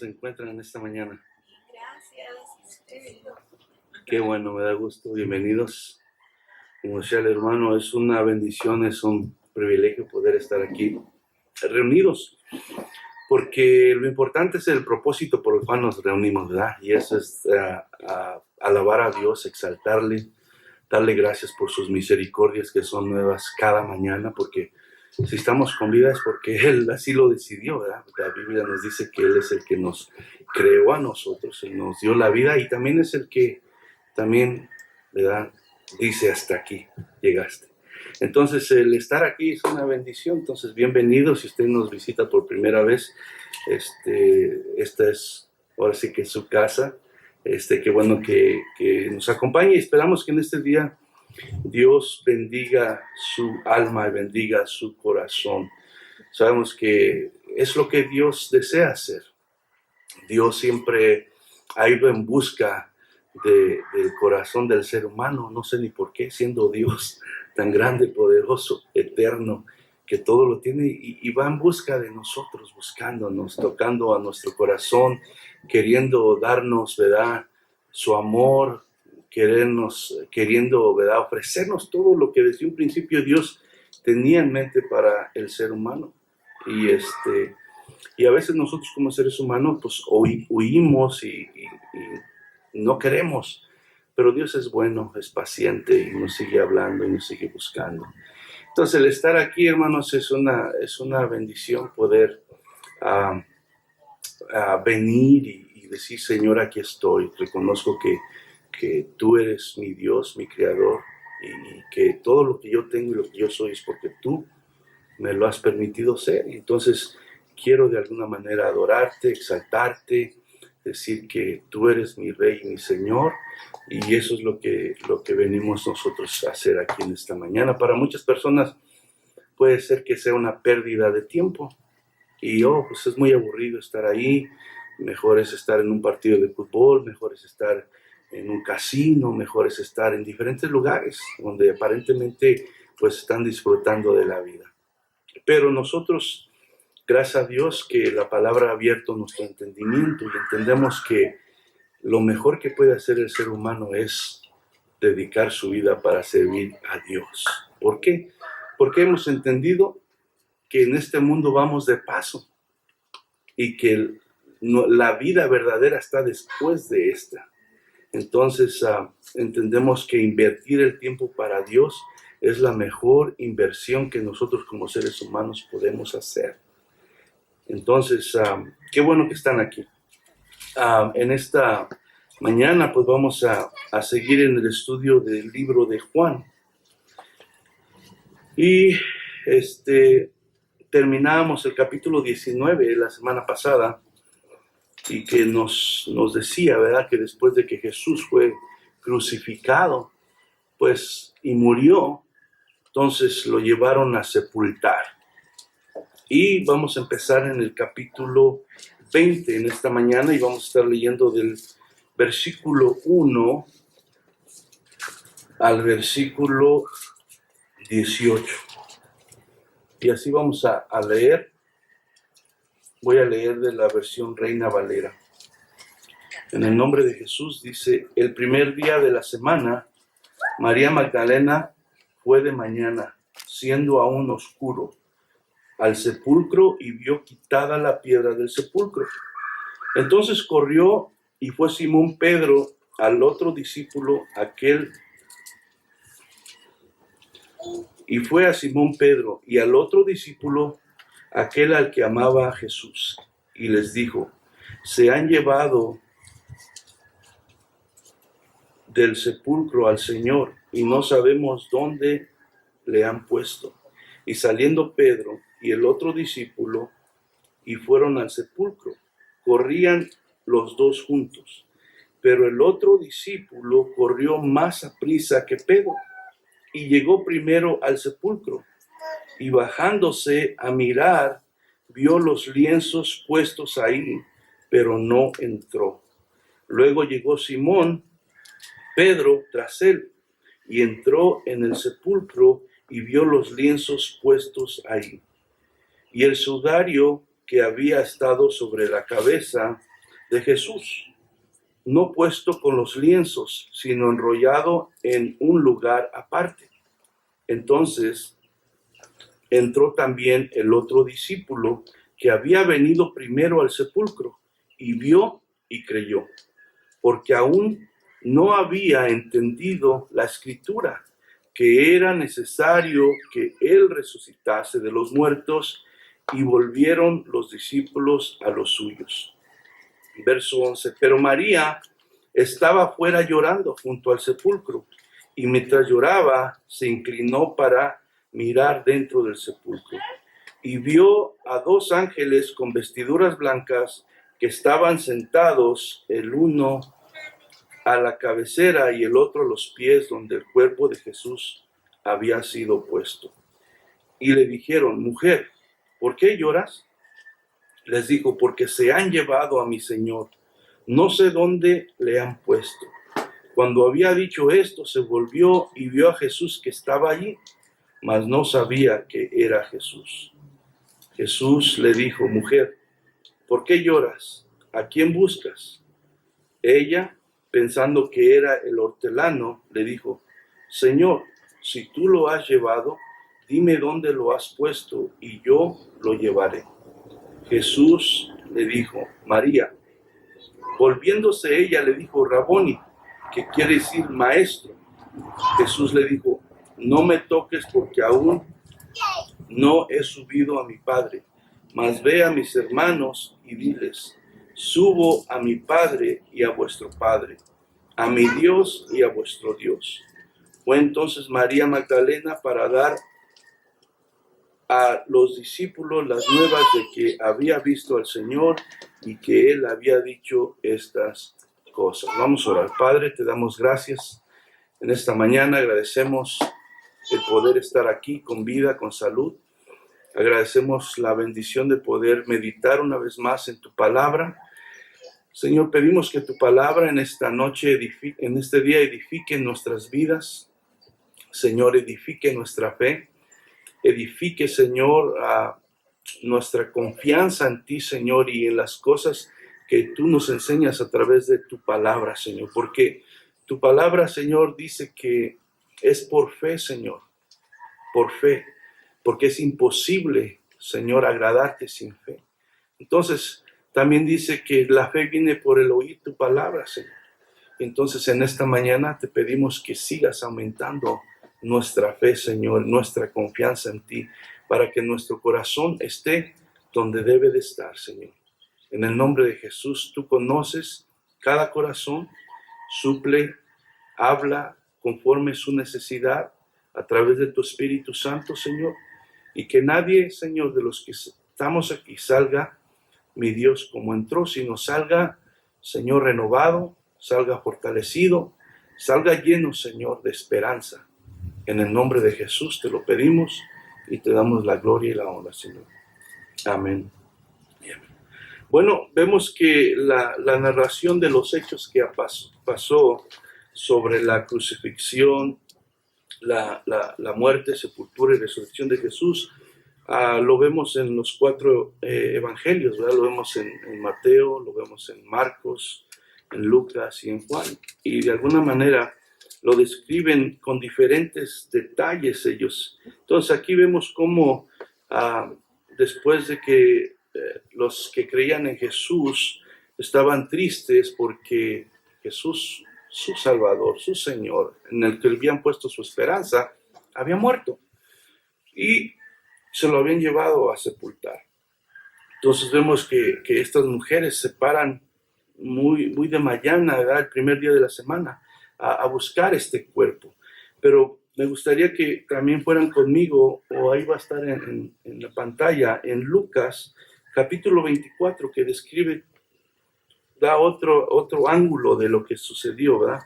encuentran en esta mañana? Gracias. Qué bueno, me da gusto. Bienvenidos. Como decía el hermano, es una bendición, es un privilegio poder estar aquí reunidos, porque lo importante es el propósito por el cual nos reunimos, ¿verdad? Y eso es alabar a Dios, exaltarle, darle gracias por sus misericordias que son nuevas cada mañana, porque si estamos con vida es porque Él así lo decidió, ¿verdad? La Biblia nos dice que Él es el que nos creó a nosotros, Él nos dio la vida y también es el que también, ¿verdad? Dice hasta aquí llegaste. Entonces el estar aquí es una bendición, entonces bienvenidos. Si usted nos visita por primera vez, esta es ahora sí que es su casa. Qué bueno que nos acompañe y esperamos que en este día Dios bendiga su alma y bendiga su corazón. Sabemos que es lo que Dios desea hacer. Dios siempre ha ido en busca del corazón del ser humano, no sé ni por qué, siendo Dios tan grande, poderoso, eterno, que todo lo tiene y va en busca de nosotros, buscándonos, tocando a nuestro corazón, queriendo darnos, ¿verdad?, su amor, queriendo, ¿verdad?, ofrecernos todo lo que desde un principio Dios tenía en mente para el ser humano. Y a veces nosotros como seres humanos pues huimos y no queremos, pero Dios es bueno, es paciente y nos sigue hablando y nos sigue buscando. Entonces el estar aquí, hermanos, es una bendición poder venir y decir, Señor, aquí estoy, reconozco que tú eres mi Dios, mi Creador, y que todo lo que yo tengo y lo que yo soy es porque tú me lo has permitido ser. Entonces quiero de alguna manera adorarte, exaltarte, decir que tú eres mi Rey y mi Señor, y eso es lo que venimos nosotros a hacer aquí en esta mañana. Para muchas personas puede ser que sea una pérdida de tiempo, y pues es muy aburrido estar ahí, mejor es estar en un partido de fútbol, mejor es estar en un casino, mejor es estar en diferentes lugares donde aparentemente pues están disfrutando de la vida. Pero nosotros, gracias a Dios, que la palabra ha abierto nuestro entendimiento y entendemos que lo mejor que puede hacer el ser humano es dedicar su vida para servir a Dios. ¿Por qué? Porque hemos entendido que en este mundo vamos de paso y que la vida verdadera está después de esta. Entonces entendemos que invertir el tiempo para Dios es la mejor inversión que nosotros como seres humanos podemos hacer. Entonces, qué bueno que están aquí. En esta mañana pues vamos a seguir en el estudio del libro de Juan. Y terminamos el capítulo 19 la semana pasada y que nos decía, ¿verdad?, que después de que Jesús fue crucificado, pues, y murió, entonces lo llevaron a sepultar. Y vamos a empezar en el capítulo 20 en esta mañana y vamos a estar leyendo del versículo 1 al versículo 18. Y así vamos a leer. Voy a leer de la versión Reina Valera. En el nombre de Jesús dice: el primer día de la semana, María Magdalena fue de mañana, siendo aún oscuro, al sepulcro y vio quitada la piedra del sepulcro. Entonces corrió y fue Simón Pedro al otro discípulo, fue a Simón Pedro y al otro discípulo, aquel al que amaba a Jesús, y les dijo: se han llevado del sepulcro al Señor y no sabemos dónde le han puesto. Y saliendo Pedro y el otro discípulo y fueron al sepulcro, corrían los dos juntos, pero el otro discípulo corrió más aprisa que Pedro y llegó primero al sepulcro, y bajándose a mirar, vio los lienzos puestos ahí, pero no entró. Luego llegó Simón Pedro tras él, y entró en el sepulcro y vio los lienzos puestos ahí, y el sudario que había estado sobre la cabeza, de Jesús, no puesto con los lienzos, sino enrollado en un lugar aparte. Entonces entró también el otro discípulo que había venido primero al sepulcro, y vio y creyó, porque aún no había entendido la escritura, que era necesario que él resucitase de los muertos, y volvieron los discípulos a los suyos. Verso 11. Pero María estaba fuera llorando junto al sepulcro, y mientras lloraba se inclinó para mirar dentro del sepulcro, y vio a dos ángeles con vestiduras blancas que estaban sentados, el uno a la cabecera y el otro a los pies donde el cuerpo de Jesús había sido puesto. Y le dijeron: mujer, ¿por qué lloras? Les dijo: porque se han llevado a mi Señor, no sé dónde le han puesto. Cuando había dicho esto, se volvió y vio a Jesús que estaba allí, mas no sabía que era Jesús. Jesús le dijo: mujer, ¿por qué lloras? ¿A quién buscas? Ella, pensando que era el hortelano, le dijo: Señor, si tú lo has llevado, dime dónde lo has puesto y yo lo llevaré. Jesús le dijo: María. Volviéndose ella le dijo: Raboni, que quiere decir maestro. Jesús le dijo: no me toques, porque aún no he subido a mi Padre, mas ve a mis hermanos y diles: subo a mi Padre y a vuestro Padre, a mi Dios y a vuestro Dios. Fue entonces María Magdalena para dar a los discípulos las nuevas de que había visto al Señor y que Él había dicho estas cosas. Vamos a orar. Padre, te damos gracias en esta mañana. Agradecemos el poder estar aquí con vida, con salud. Agradecemos la bendición de poder meditar una vez más en tu palabra. Señor, pedimos que tu palabra en esta noche, en este día, edifique nuestras vidas. Señor, edifique nuestra fe. Edifique, Señor, a nuestra confianza en ti, Señor, y en las cosas que tú nos enseñas a través de tu palabra, Señor. Porque tu palabra, Señor, dice que es por fe, Señor, por fe, porque es imposible, Señor, agradarte sin fe. Entonces, también dice que la fe viene por el oír tu palabra, Señor. Entonces, en esta mañana te pedimos que sigas aumentando nuestra fe, Señor, nuestra confianza en ti, para que nuestro corazón esté donde debe de estar, Señor. En el nombre de Jesús, tú conoces cada corazón, suple, habla conforme su necesidad a través de tu Espíritu Santo, Señor, y que nadie, Señor, de los que estamos aquí salga, mi Dios, como entró, sino salga, Señor, renovado, salga fortalecido, salga lleno, Señor, de esperanza. En el nombre de Jesús te lo pedimos y te damos la gloria y la honra, Señor. Amén. Bueno, vemos que la narración de los hechos que pasó sobre la crucifixión, la muerte, sepultura y resurrección de Jesús, lo vemos en los 4 evangelios, ¿verdad? Lo vemos en Mateo, lo vemos en Marcos, en Lucas y en Juan. Y de alguna manera lo describen con diferentes detalles ellos. Entonces aquí vemos cómo después de que los que creían en Jesús estaban tristes porque Jesús, su Salvador, su Señor, en el que habían puesto su esperanza, había muerto y se lo habían llevado a sepultar. Entonces vemos que estas mujeres se paran muy de mañana, ¿verdad? El primer día de la semana, a buscar este cuerpo. Pero me gustaría que también fueran conmigo, o ahí va a estar en la pantalla, en Lucas, capítulo 24, que describe, da otro ángulo de lo que sucedió, ¿verdad?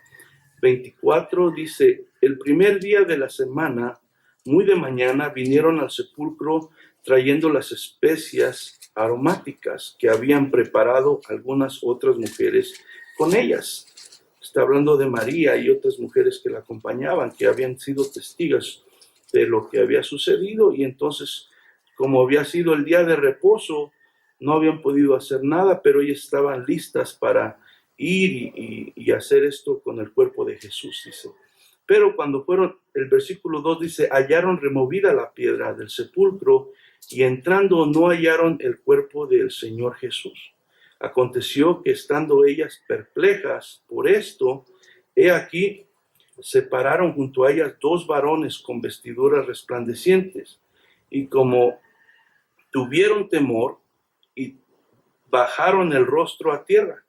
24 dice: el primer día de la semana, muy de mañana, vinieron al sepulcro trayendo las especias aromáticas que habían preparado algunas otras mujeres con ellas. Está hablando de María y otras mujeres que la acompañaban, que habían sido testigos de lo que había sucedido. Y entonces, como había sido el día de reposo, no habían podido hacer nada, pero ellas estaban listas para ir y hacer esto con el cuerpo de Jesús, dice. Pero cuando fueron, el versículo 2 dice, hallaron removida la piedra del sepulcro y entrando no hallaron el cuerpo del Señor Jesús. Aconteció que estando ellas perplejas por esto, he aquí, se pararon junto a ellas dos varones con vestiduras resplandecientes, y como tuvieron temor y bajaron el rostro a tierra,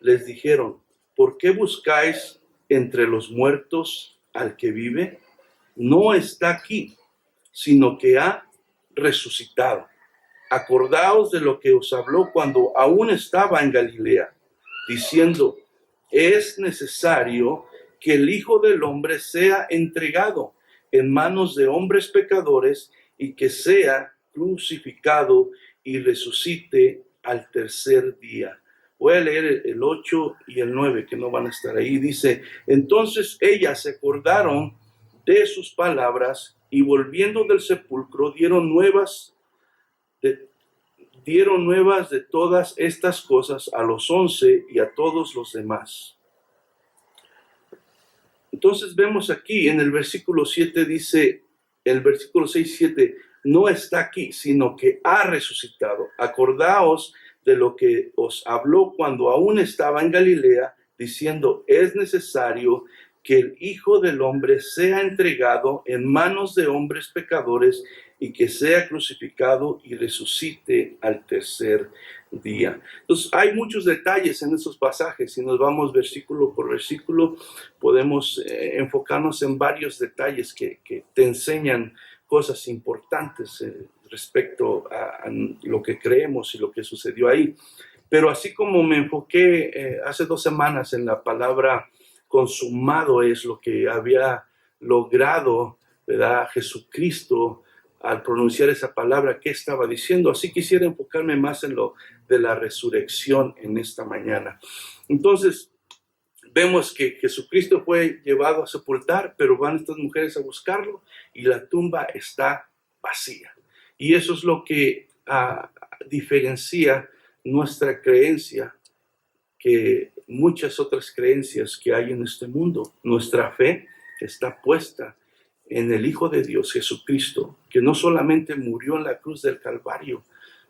les dijeron, ¿por qué buscáis entre los muertos al que vive? No está aquí, sino que ha resucitado. Acordaos de lo que os habló cuando aún estaba en Galilea, diciendo, es necesario que el Hijo del Hombre sea entregado en manos de hombres pecadores y que sea crucificado y resucite al tercer día. Voy a leer el 8 y el 9 que no van a estar ahí. Dice, entonces ellas se acordaron de sus palabras y volviendo del sepulcro dieron nuevas de todas estas cosas a los 11 y a todos los demás. Entonces vemos aquí en el versículo 7 dice, el versículo 6 y 7, no está aquí, sino que ha resucitado. Acordaos de lo que os habló cuando aún estaba en Galilea, diciendo, es necesario que el Hijo del Hombre sea entregado en manos de hombres pecadores y que sea crucificado y resucite al tercer día. Entonces, hay muchos detalles en esos pasajes. Si nos vamos versículo por versículo, podemos enfocarnos en varios detalles que te enseñan cosas importantes respecto a lo que creemos y lo que sucedió ahí. Pero así como me enfoqué hace 2 semanas en la palabra consumado es lo que había logrado, ¿verdad? Jesucristo al pronunciar esa palabra, ¿qué estaba diciendo? Así quisiera enfocarme más en lo de la resurrección en esta mañana. Entonces, vemos que Jesucristo fue llevado a sepultar, pero van estas mujeres a buscarlo y la tumba está vacía. Y eso es lo que diferencia nuestra creencia que muchas otras creencias que hay en este mundo. Nuestra fe está puesta en el Hijo de Dios, Jesucristo, que no solamente murió en la cruz del Calvario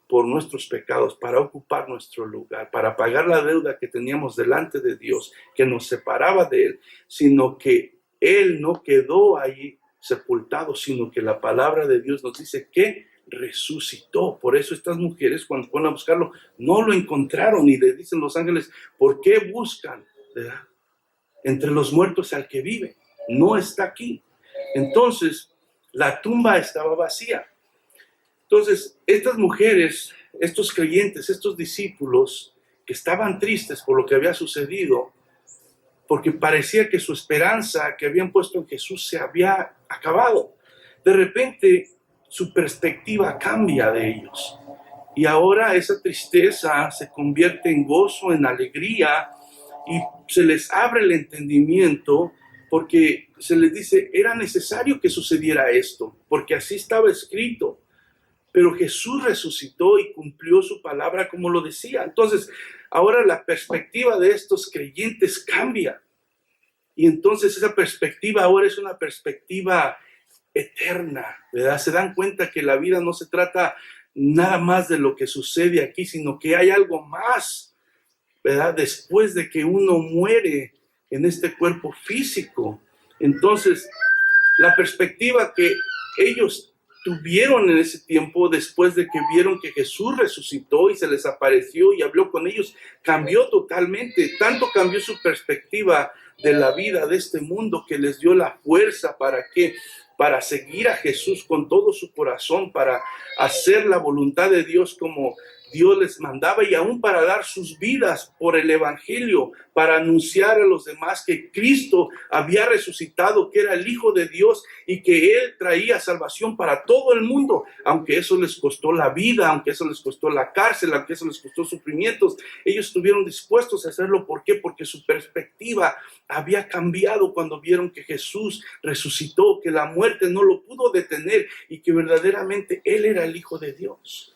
por nuestros pecados, para ocupar nuestro lugar, para pagar la deuda que teníamos delante de Dios, que nos separaba de Él, sino que Él no quedó ahí sepultado, sino que la palabra de Dios nos dice que resucitó. Por eso estas mujeres, cuando fueron a buscarlo, no lo encontraron y le dicen los ángeles, ¿por qué buscan, ¿verdad?, entre los muertos al que vive? No está aquí. Entonces, la tumba estaba vacía. Entonces, estas mujeres, estos creyentes, estos discípulos que estaban tristes por lo que había sucedido, porque parecía que su esperanza que habían puesto en Jesús se había acabado. De repente, su perspectiva cambia de ellos. Y ahora esa tristeza se convierte en gozo, en alegría, y se les abre el entendimiento porque se les dice, era necesario que sucediera esto, porque así estaba escrito. Pero Jesús resucitó y cumplió su palabra como lo decía. Entonces, ahora la perspectiva de estos creyentes cambia. Y entonces esa perspectiva ahora es una perspectiva eterna, ¿verdad? Se dan cuenta que la vida no se trata nada más de lo que sucede aquí, sino que hay algo más, ¿verdad? Después de que uno muere en este cuerpo físico. Entonces, la perspectiva que ellos tuvieron en ese tiempo, después de que vieron que Jesús resucitó y se les apareció y habló con ellos, cambió totalmente. Tanto cambió su perspectiva de la vida de este mundo que les dio la fuerza para seguir a Jesús con todo su corazón, para hacer la voluntad de Dios como Dios les mandaba y aún para dar sus vidas por el evangelio, para anunciar a los demás que Cristo había resucitado, que era el Hijo de Dios y que Él traía salvación para todo el mundo, aunque eso les costó la vida, aunque eso les costó la cárcel, aunque eso les costó sufrimientos. Ellos estuvieron dispuestos a hacerlo. ¿Por qué? Porque su perspectiva había cambiado cuando vieron que Jesús resucitó, que la muerte no lo pudo detener y que verdaderamente Él era el Hijo de Dios.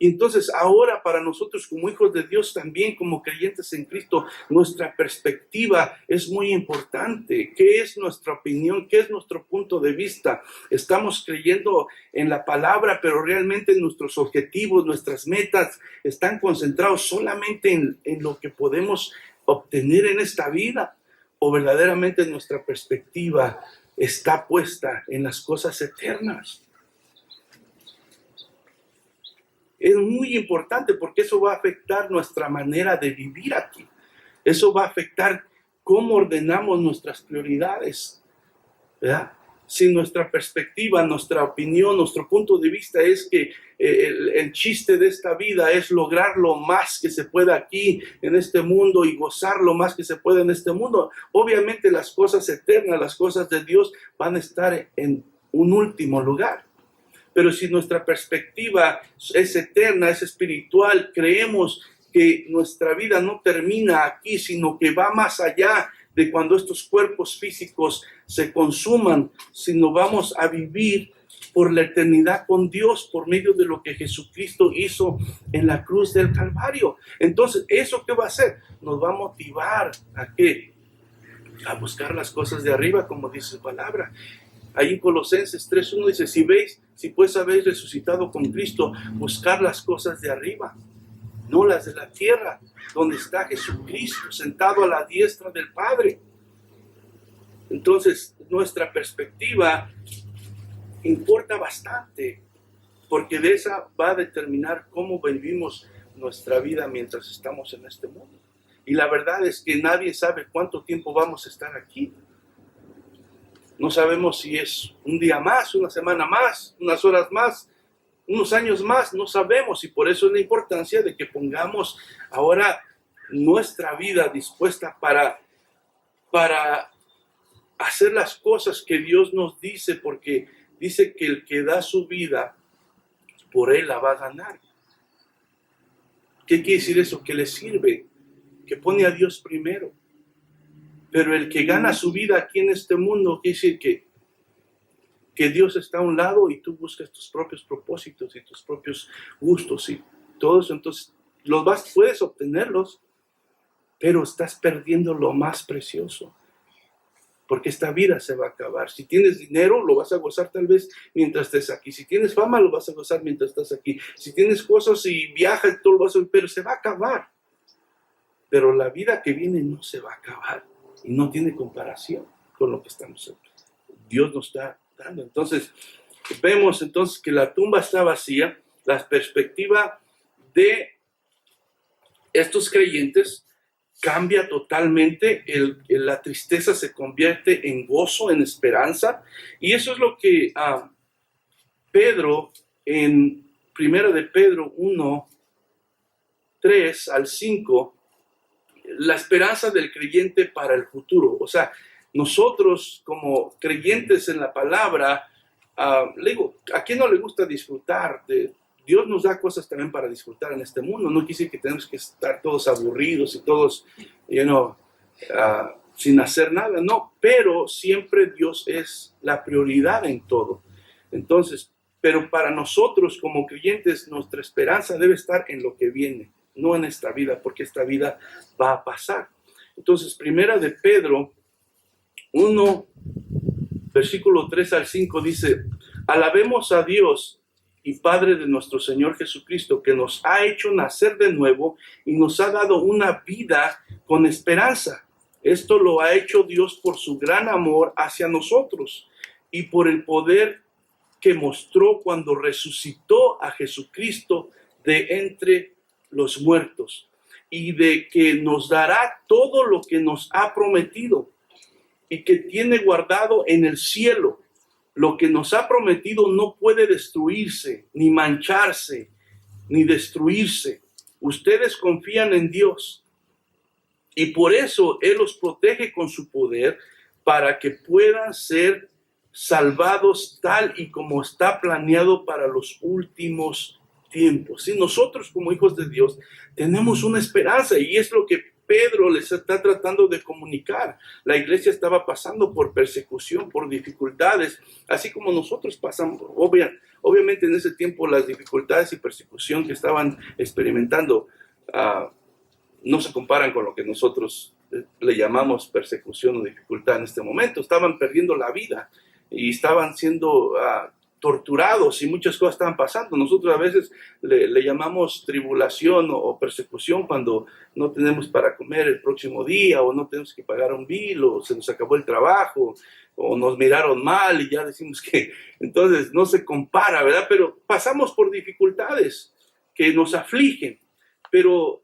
Y entonces ahora para nosotros como hijos de Dios también, como creyentes en Cristo, nuestra perspectiva es muy importante. ¿Qué es nuestra opinión? ¿Qué es nuestro punto de vista? Estamos creyendo en la palabra, pero realmente nuestros objetivos, nuestras metas están concentrados solamente en lo que podemos obtener en esta vida, o verdaderamente nuestra perspectiva está puesta en las cosas eternas. Es muy importante porque eso va a afectar nuestra manera de vivir aquí. Eso va a afectar cómo ordenamos nuestras prioridades, ¿verdad? Si nuestra perspectiva, nuestra opinión, nuestro punto de vista es que el chiste de esta vida es lograr lo más que se pueda aquí en este mundo y gozar lo más que se pueda en este mundo, obviamente las cosas eternas, las cosas de Dios van a estar en un último lugar. Pero si nuestra perspectiva es eterna, es espiritual, creemos que nuestra vida no termina aquí, sino que va más allá de cuando estos cuerpos físicos se consuman, sino vamos a vivir por la eternidad con Dios por medio de lo que Jesucristo hizo en la cruz del Calvario. Entonces, ¿eso qué va a hacer? Nos va a motivar ¿a qué? A buscar las cosas de arriba, como dice su palabra. Ahí en Colosenses 3:1 dice, si pues habéis resucitado con Cristo, buscar las cosas de arriba, no las de la tierra, donde está Jesucristo sentado a la diestra del Padre. Entonces, nuestra perspectiva importa bastante, porque de esa va a determinar cómo vivimos nuestra vida mientras estamos en este mundo. Y la verdad es que nadie sabe cuánto tiempo vamos a estar aquí. No sabemos si es un día más, una semana más, unas horas más, unos años más, no sabemos. Y por eso es la importancia de que pongamos ahora nuestra vida dispuesta para hacer las cosas que Dios nos dice, porque dice que el que da su vida, por él la va a ganar. ¿Qué quiere decir eso? Que le sirve, que pone a Dios primero. Pero el que gana su vida aquí en este mundo, quiere decir que Dios está a un lado y tú buscas tus propios propósitos y tus propios gustos y todo eso. Entonces, puedes obtenerlos, pero estás perdiendo lo más precioso. Porque esta vida se va a acabar. Si tienes dinero, lo vas a gozar tal vez mientras estés aquí. Si tienes fama, lo vas a gozar mientras estás aquí. Si tienes cosas y viajas, todo lo vas a ver, pero se va a acabar. Pero la vida que viene no se va a acabar. Y no tiene comparación con lo que Dios nos está dando. Entonces, vemos entonces que la tumba está vacía. La perspectiva de estos creyentes cambia totalmente. La tristeza se convierte en gozo, en esperanza. Y eso es lo que Pedro, en 1 de Pedro 1, 3 al 5, la esperanza del creyente para el futuro. O sea, nosotros como creyentes en la palabra, le digo, ¿a quién no le gusta disfrutar? Dios nos da cosas también para disfrutar en este mundo. No quiere decir que tenemos que estar todos aburridos y todos, sin hacer nada. No, pero siempre Dios es la prioridad en todo. Entonces, pero para nosotros como creyentes, nuestra esperanza debe estar en lo que viene, no en esta vida, porque esta vida va a pasar. Entonces, 1 de Pedro 1, versículo 3 al 5 dice, alabemos a Dios y Padre de nuestro Señor Jesucristo, que nos ha hecho nacer de nuevo y nos ha dado una vida con esperanza. Esto lo ha hecho Dios por su gran amor hacia nosotros y por el poder que mostró cuando resucitó a Jesucristo de entre los muertos, y de que nos dará todo lo que nos ha prometido y que tiene guardado en el cielo. Lo que nos ha prometido no puede destruirse, ni mancharse, ni destruirse. Ustedes confían en Dios y por eso Él los protege con su poder para que puedan ser salvados tal y como está planeado para los últimos tiempos. Si nosotros como hijos de Dios tenemos una esperanza, y es lo que Pedro les está tratando de comunicar. La iglesia estaba pasando por persecución, por dificultades, así como nosotros pasamos. Obviamente en ese tiempo las dificultades y persecución que estaban experimentando no se comparan con lo que nosotros le llamamos persecución o dificultad en este momento. Estaban perdiendo la vida y estaban siendo torturados y muchas cosas estaban pasando. Nosotros a veces le llamamos tribulación o persecución cuando no tenemos para comer el próximo día, o no tenemos que pagar un bill, o se nos acabó el trabajo, o nos miraron mal y ya decimos que entonces no se compara, ¿verdad? Pero pasamos por dificultades que nos afligen, pero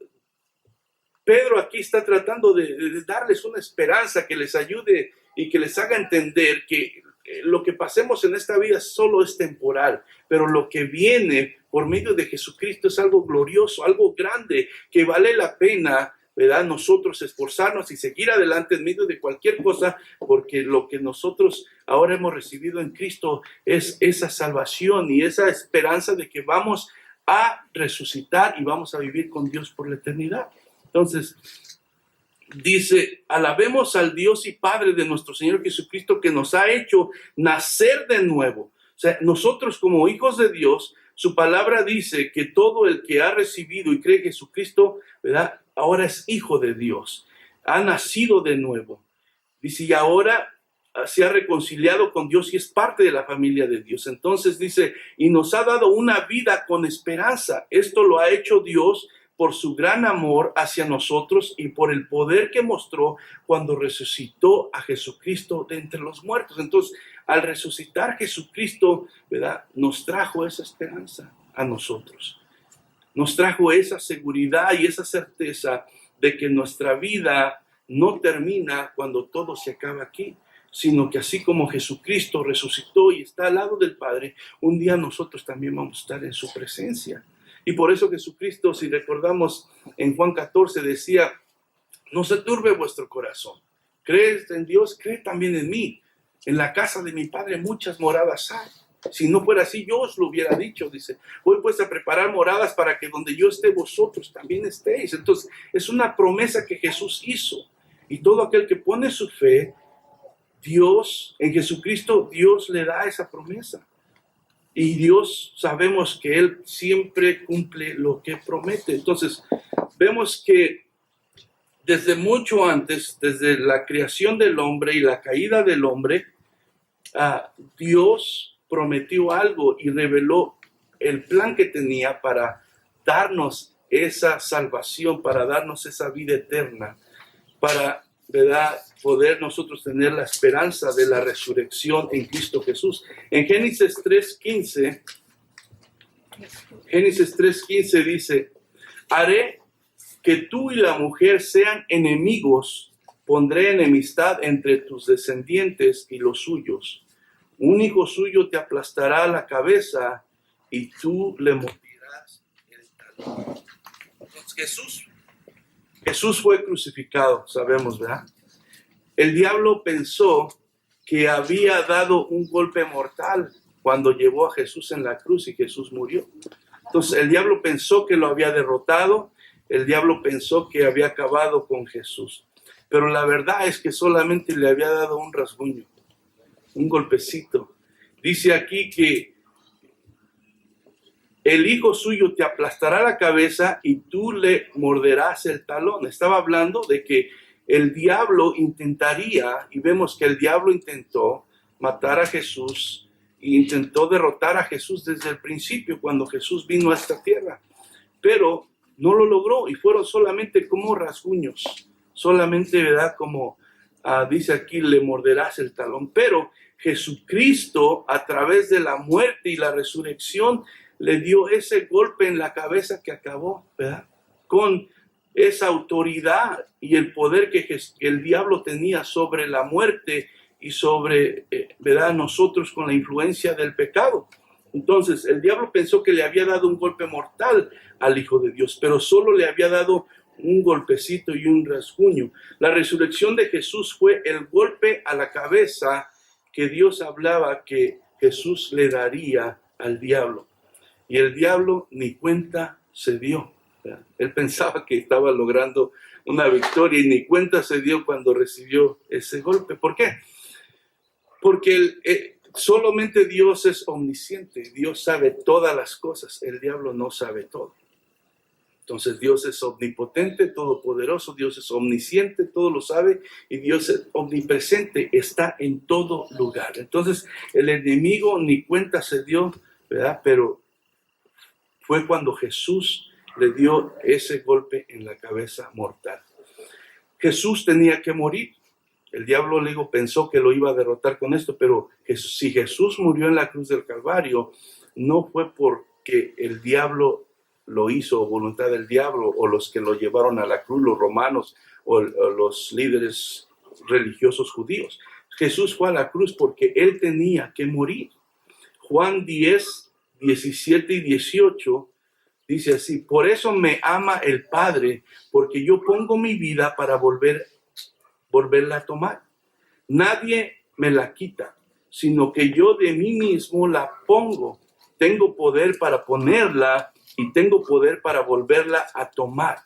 Pedro aquí está tratando de darles una esperanza que les ayude y que les haga entender que lo que pasemos en esta vida solo es temporal, pero lo que viene por medio de Jesucristo es algo glorioso, algo grande, que vale la pena, ¿verdad? Nosotros esforzarnos y seguir adelante en medio de cualquier cosa, porque lo que nosotros ahora hemos recibido en Cristo es esa salvación y esa esperanza de que vamos a resucitar y vamos a vivir con Dios por la eternidad. Entonces, dice, alabemos al Dios y Padre de nuestro Señor Jesucristo, que nos ha hecho nacer de nuevo. O sea, nosotros como hijos de Dios, su palabra dice que todo el que ha recibido y cree en Jesucristo, ¿verdad? Ahora es hijo de Dios, ha nacido de nuevo. Dice, y ahora se ha reconciliado con Dios y es parte de la familia de Dios. Entonces dice, y nos ha dado una vida con esperanza. Esto lo ha hecho Dios por su gran amor hacia nosotros y por el poder que mostró cuando resucitó a Jesucristo de entre los muertos. Entonces, al resucitar Jesucristo, ¿verdad?, nos trajo esa esperanza a nosotros. Nos trajo esa seguridad y esa certeza de que nuestra vida no termina cuando todo se acaba aquí, sino que así como Jesucristo resucitó y está al lado del Padre, un día nosotros también vamos a estar en su presencia. Y por eso Jesucristo, si recordamos en Juan 14, decía, no se turbe vuestro corazón. ¿Crees en Dios? Cree también en mí. En la casa de mi Padre muchas moradas hay. Si no fuera así, yo os lo hubiera dicho. Dice, voy pues a preparar moradas para que donde yo esté, vosotros también estéis. Entonces, es una promesa que Jesús hizo. Y todo aquel que pone su fe, Dios, en Jesucristo, Dios le da esa promesa. Y Dios, sabemos que Él siempre cumple lo que promete. Entonces, vemos que desde mucho antes, desde la creación del hombre y la caída del hombre, Dios prometió algo y reveló el plan que tenía para darnos esa salvación, para darnos esa vida eterna, para, ¿verdad?, poder nosotros tener la esperanza de la resurrección en Cristo Jesús. En Génesis 3:15 dice, haré que tú y la mujer sean enemigos, pondré enemistad entre tus descendientes y los suyos. Un hijo suyo te aplastará la cabeza y tú le mordirás el talón. Entonces, Jesús fue crucificado, sabemos, ¿verdad? El diablo pensó que había dado un golpe mortal cuando llevó a Jesús en la cruz y Jesús murió. Entonces el diablo pensó que lo había derrotado, el diablo pensó que había acabado con Jesús. Pero la verdad es que solamente le había dado un rasguño, un golpecito. Dice aquí que el hijo suyo te aplastará la cabeza y tú le morderás el talón. Estaba hablando de que el diablo intentaría, y vemos que el diablo intentó matar a Jesús e intentó derrotar a Jesús desde el principio cuando Jesús vino a esta tierra, pero no lo logró y fueron solamente como rasguños, solamente, ¿verdad?, como dice aquí, le morderás el talón. Pero Jesucristo, a través de la muerte y la resurrección, le dio ese golpe en la cabeza que acabó, ¿verdad?, con esa autoridad y el poder que el diablo tenía sobre la muerte y sobre, ¿verdad?, nosotros con la influencia del pecado. Entonces, el diablo pensó que le había dado un golpe mortal al Hijo de Dios, pero solo le había dado un golpecito y un rasguño. La resurrección de Jesús fue el golpe a la cabeza que Dios hablaba que Jesús le daría al diablo. Y el diablo ni cuenta se dio. ¿verdad? Él pensaba que estaba logrando una victoria y ni cuenta se dio cuando recibió ese golpe. ¿Por qué? Porque solamente Dios es omnisciente. Dios sabe todas las cosas. El diablo no sabe todo. Entonces Dios es omnipotente, todopoderoso, Dios es omnisciente, todo lo sabe, y Dios es omnipresente, está en todo lugar. Entonces el enemigo ni cuenta se dio, ¿verdad? Pero fue cuando Jesús le dio ese golpe en la cabeza mortal. Jesús tenía que morir. El diablo luego pensó que lo iba a derrotar con esto, pero si Jesús murió en la cruz del Calvario, no fue porque el diablo lo hizo, voluntad del diablo, o los que lo llevaron a la cruz, los romanos o los líderes religiosos judíos. Jesús fue a la cruz porque él tenía que morir. Juan 10, 17 y 18 dice así: por eso me ama el Padre, porque yo pongo mi vida para volverla a tomar. Nadie me la quita, sino que yo de mí mismo la pongo. Tengo poder para ponerla y tengo poder para volverla a tomar.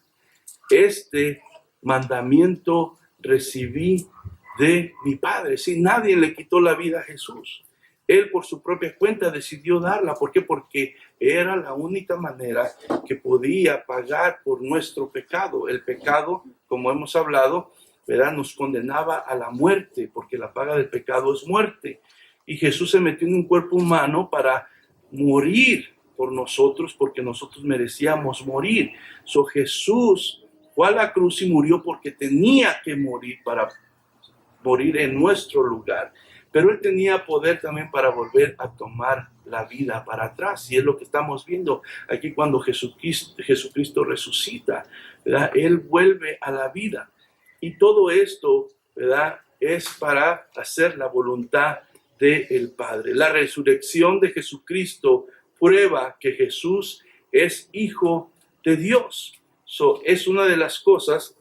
Este mandamiento recibí de mi Padre. Si nadie le quitó la vida a Jesús, él por su propia cuenta decidió darla. ¿Por qué? Porque era la única manera que podía pagar por nuestro pecado. El pecado, como hemos hablado, ¿verdad?, nos condenaba a la muerte, porque la paga del pecado es muerte. Y Jesús se metió en un cuerpo humano para morir por nosotros, porque nosotros merecíamos morir. Jesús fue a la cruz y murió porque tenía que morir, para morir en nuestro lugar. Pero él tenía poder también para volver a tomar la vida para atrás. Y es lo que estamos viendo aquí cuando Jesucristo resucita, ¿verdad? Él vuelve a la vida. Y todo esto, ¿verdad?, es para hacer la voluntad del Padre. La resurrección de Jesucristo prueba que Jesús es hijo de Dios. Es una de las cosas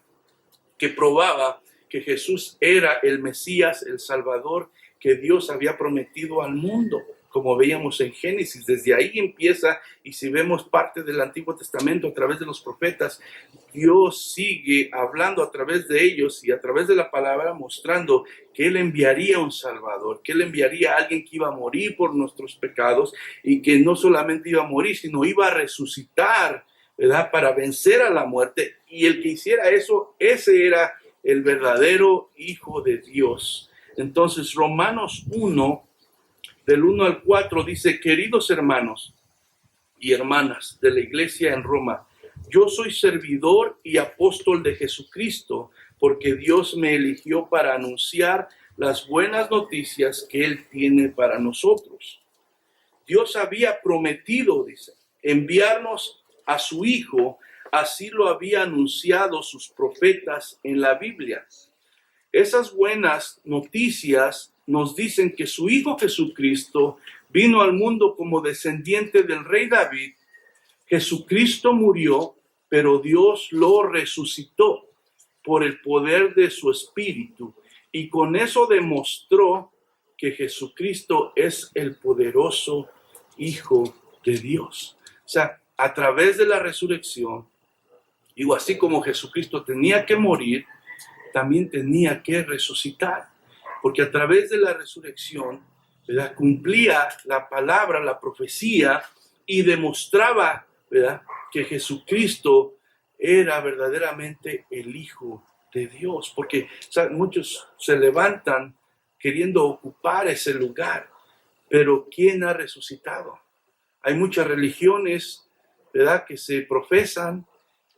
que probaba que Jesús era el Mesías, el Salvador que Dios había prometido al mundo, como veíamos en Génesis. Desde ahí empieza, y si vemos parte del Antiguo Testamento a través de los profetas, Dios sigue hablando a través de ellos y a través de la palabra, mostrando que Él enviaría un Salvador, que Él enviaría a alguien que iba a morir por nuestros pecados, y que no solamente iba a morir, sino iba a resucitar, ¿verdad?, para vencer a la muerte. Y el que hiciera eso, ese era el verdadero Hijo de Dios. Entonces, Romanos 1, del 1 al 4, dice: queridos hermanos y hermanas de la iglesia en Roma, yo soy servidor y apóstol de Jesucristo, porque Dios me eligió para anunciar las buenas noticias que Él tiene para nosotros. Dios había prometido, dice, enviarnos a su Hijo, así lo había anunciado sus profetas en la Biblia. Esas buenas noticias nos dicen que su Hijo Jesucristo vino al mundo como descendiente del rey David. Jesucristo murió, pero Dios lo resucitó por el poder de su Espíritu, y con eso demostró que Jesucristo es el poderoso Hijo de Dios. O sea, a través de la resurrección, digo, así como Jesucristo tenía que morir, también tenía que resucitar, porque a través de la resurrección, ¿verdad?, cumplía la palabra, la profecía, y demostraba, ¿verdad?, que Jesucristo era verdaderamente el Hijo de Dios. Porque, o sea, muchos se levantan queriendo ocupar ese lugar, pero ¿quién ha resucitado? Hay muchas religiones, ¿verdad?, que se profesan,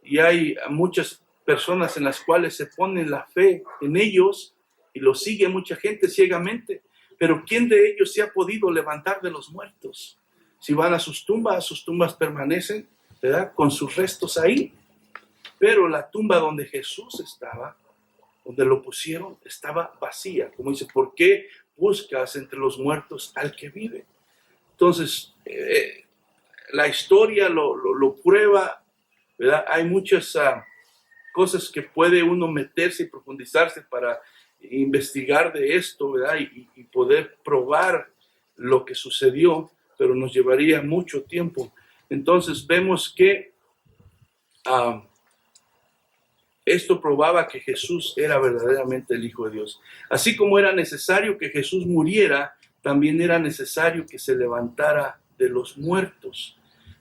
y hay muchas personas en las cuales se ponen la fe en ellos y lo sigue mucha gente ciegamente. Pero ¿quién de ellos se ha podido levantar de los muertos? Si van a sus tumbas permanecen, ¿verdad?, con sus restos ahí. Pero la tumba donde Jesús estaba, donde lo pusieron, estaba vacía. Como dice: ¿por qué buscas entre los muertos al que vive? Entonces, la historia lo prueba, ¿verdad? Hay muchas cosas que puede uno meterse y profundizarse para investigar de esto, ¿verdad?, y poder probar lo que sucedió, pero nos llevaría mucho tiempo. Entonces vemos que Esto probaba que Jesús era verdaderamente el Hijo de Dios. Así como era necesario que Jesús muriera, también era necesario que se levantara de los muertos.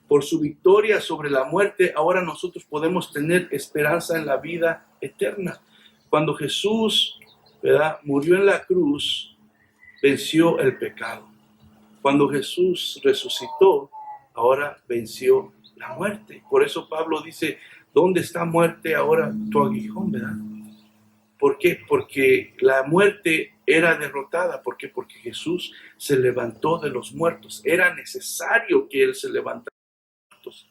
Por su victoria sobre la muerte, ahora nosotros podemos tener esperanza en la vida eterna. Cuando Jesús, ¿verdad?, murió en la cruz, venció el pecado. Cuando Jesús resucitó, ahora venció la muerte. Por eso Pablo dice, ¿dónde está muerte ahora tu aguijón, verdad? ¿Por qué? Porque la muerte era derrotada. ¿Por qué? Porque Jesús se levantó de los muertos. Era necesario que Él se levantara de los muertos.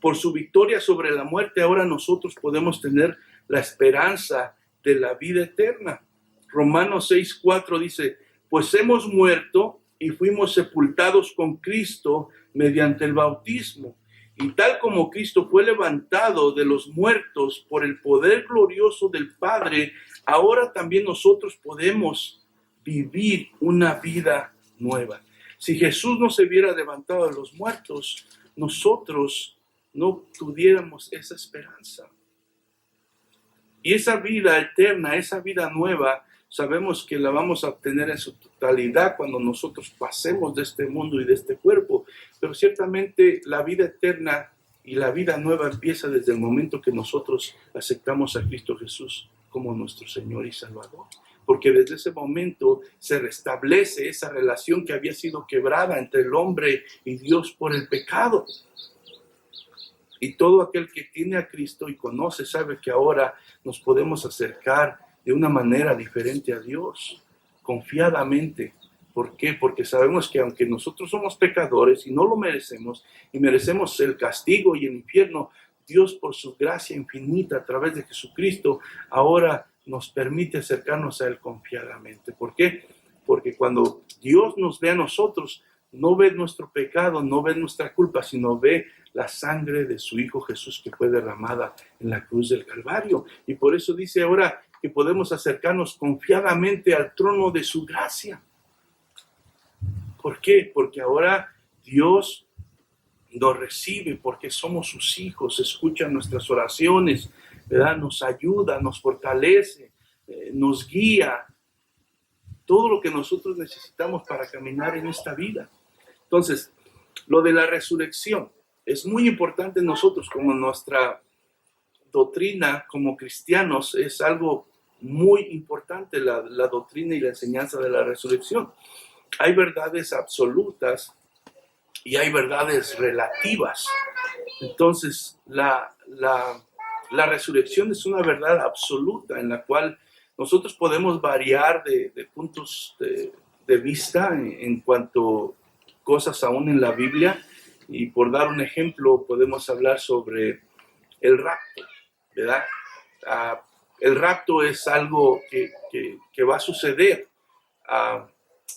Por su victoria sobre la muerte, ahora nosotros podemos tener la esperanza de la vida eterna. Romanos 6:4 dice, pues hemos muerto y fuimos sepultados con Cristo mediante el bautismo. Y tal como Cristo fue levantado de los muertos por el poder glorioso del Padre, ahora también nosotros podemos vivir una vida nueva. Si Jesús no se hubiera levantado de los muertos, nosotros no tuviéramos esa esperanza. Y esa vida eterna, esa vida nueva, sabemos que la vamos a obtener en su totalidad cuando nosotros pasemos de este mundo y de este cuerpo. Pero ciertamente la vida eterna y la vida nueva empieza desde el momento que nosotros aceptamos a Cristo Jesús como nuestro Señor y Salvador. Porque desde ese momento se restablece esa relación que había sido quebrada entre el hombre y Dios por el pecado. Y todo aquel que tiene a Cristo y conoce sabe que ahora nos podemos acercar de una manera diferente a Dios, confiadamente. ¿Por qué? Porque sabemos que aunque nosotros somos pecadores y no lo merecemos, y merecemos el castigo y el infierno, Dios por su gracia infinita a través de Jesucristo, ahora nos permite acercarnos a Él confiadamente. ¿Por qué? Porque cuando Dios nos ve a nosotros, no ve nuestro pecado, no ve nuestra culpa, sino ve la sangre de su Hijo Jesús que fue derramada en la cruz del Calvario. Y por eso dice ahora que podemos acercarnos confiadamente al trono de su gracia. ¿Por qué? Porque ahora Dios nos recibe, porque somos sus hijos, escucha nuestras oraciones, ¿verdad? Nos ayuda, nos fortalece, nos guía. Todo lo que nosotros necesitamos para caminar en esta vida. Entonces, lo de la resurrección es muy importante en nosotros, como nuestra doctrina como cristianos es algo muy importante, la doctrina y la enseñanza de la resurrección. Hay verdades absolutas y hay verdades relativas. Entonces, la resurrección es una verdad absoluta en la cual nosotros podemos variar de puntos de vista en cuanto a cosas aún en la Biblia. Y por dar un ejemplo, podemos hablar sobre el rapto, ¿verdad? El rapto es algo que va a suceder,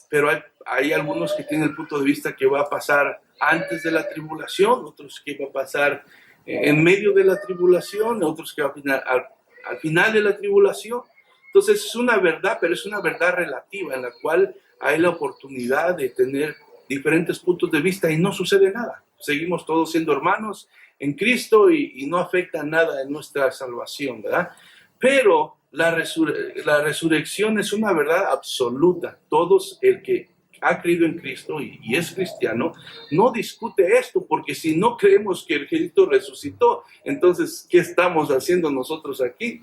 pero hay algunos que tienen el punto de vista que va a pasar antes de la tribulación, otros que va a pasar en medio de la tribulación, otros que va a al final de la tribulación. Entonces es una verdad, pero es una verdad relativa en la cual hay la oportunidad de tener diferentes puntos de vista y no sucede nada. Seguimos todos siendo hermanos en Cristo y no afecta nada en nuestra salvación, ¿verdad? Pero la resurrección es una verdad absoluta. Todos el que ha creído en Cristo y es cristiano no discute esto, porque si no creemos que el Cristo resucitó, entonces, ¿qué estamos haciendo nosotros aquí?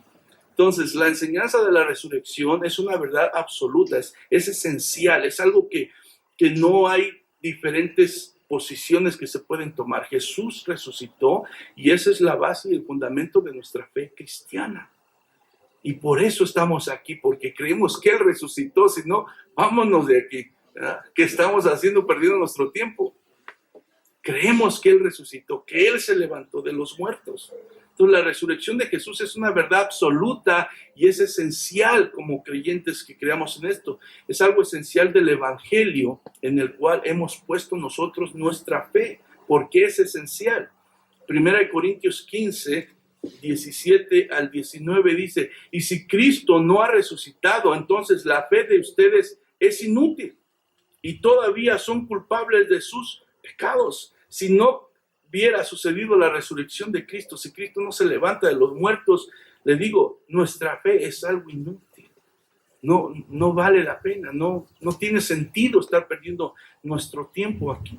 Entonces, la enseñanza de la resurrección es una verdad absoluta, es esencial, es algo que no hay diferentes posiciones que se pueden tomar. Jesús resucitó y esa es la base y el fundamento de nuestra fe cristiana. Y por eso estamos aquí, porque creemos que Él resucitó, si no, vámonos de aquí. ¿Verdad? ¿Qué estamos haciendo perdiendo nuestro tiempo? Creemos que Él resucitó, que Él se levantó de los muertos. Entonces la resurrección de Jesús es una verdad absoluta y es esencial como creyentes que creamos en esto. Es algo esencial del Evangelio en el cual hemos puesto nosotros nuestra fe. ¿Por qué es esencial? 1 Corintios 15, 17 al 19 dice, y si Cristo no ha resucitado, entonces la fe de ustedes es inútil y todavía son culpables de sus pecados. Si no hubiera sucedido la resurrección de Cristo, si Cristo no se levanta de los muertos, le digo, nuestra fe es algo inútil. No vale la pena, no tiene sentido estar perdiendo nuestro tiempo aquí.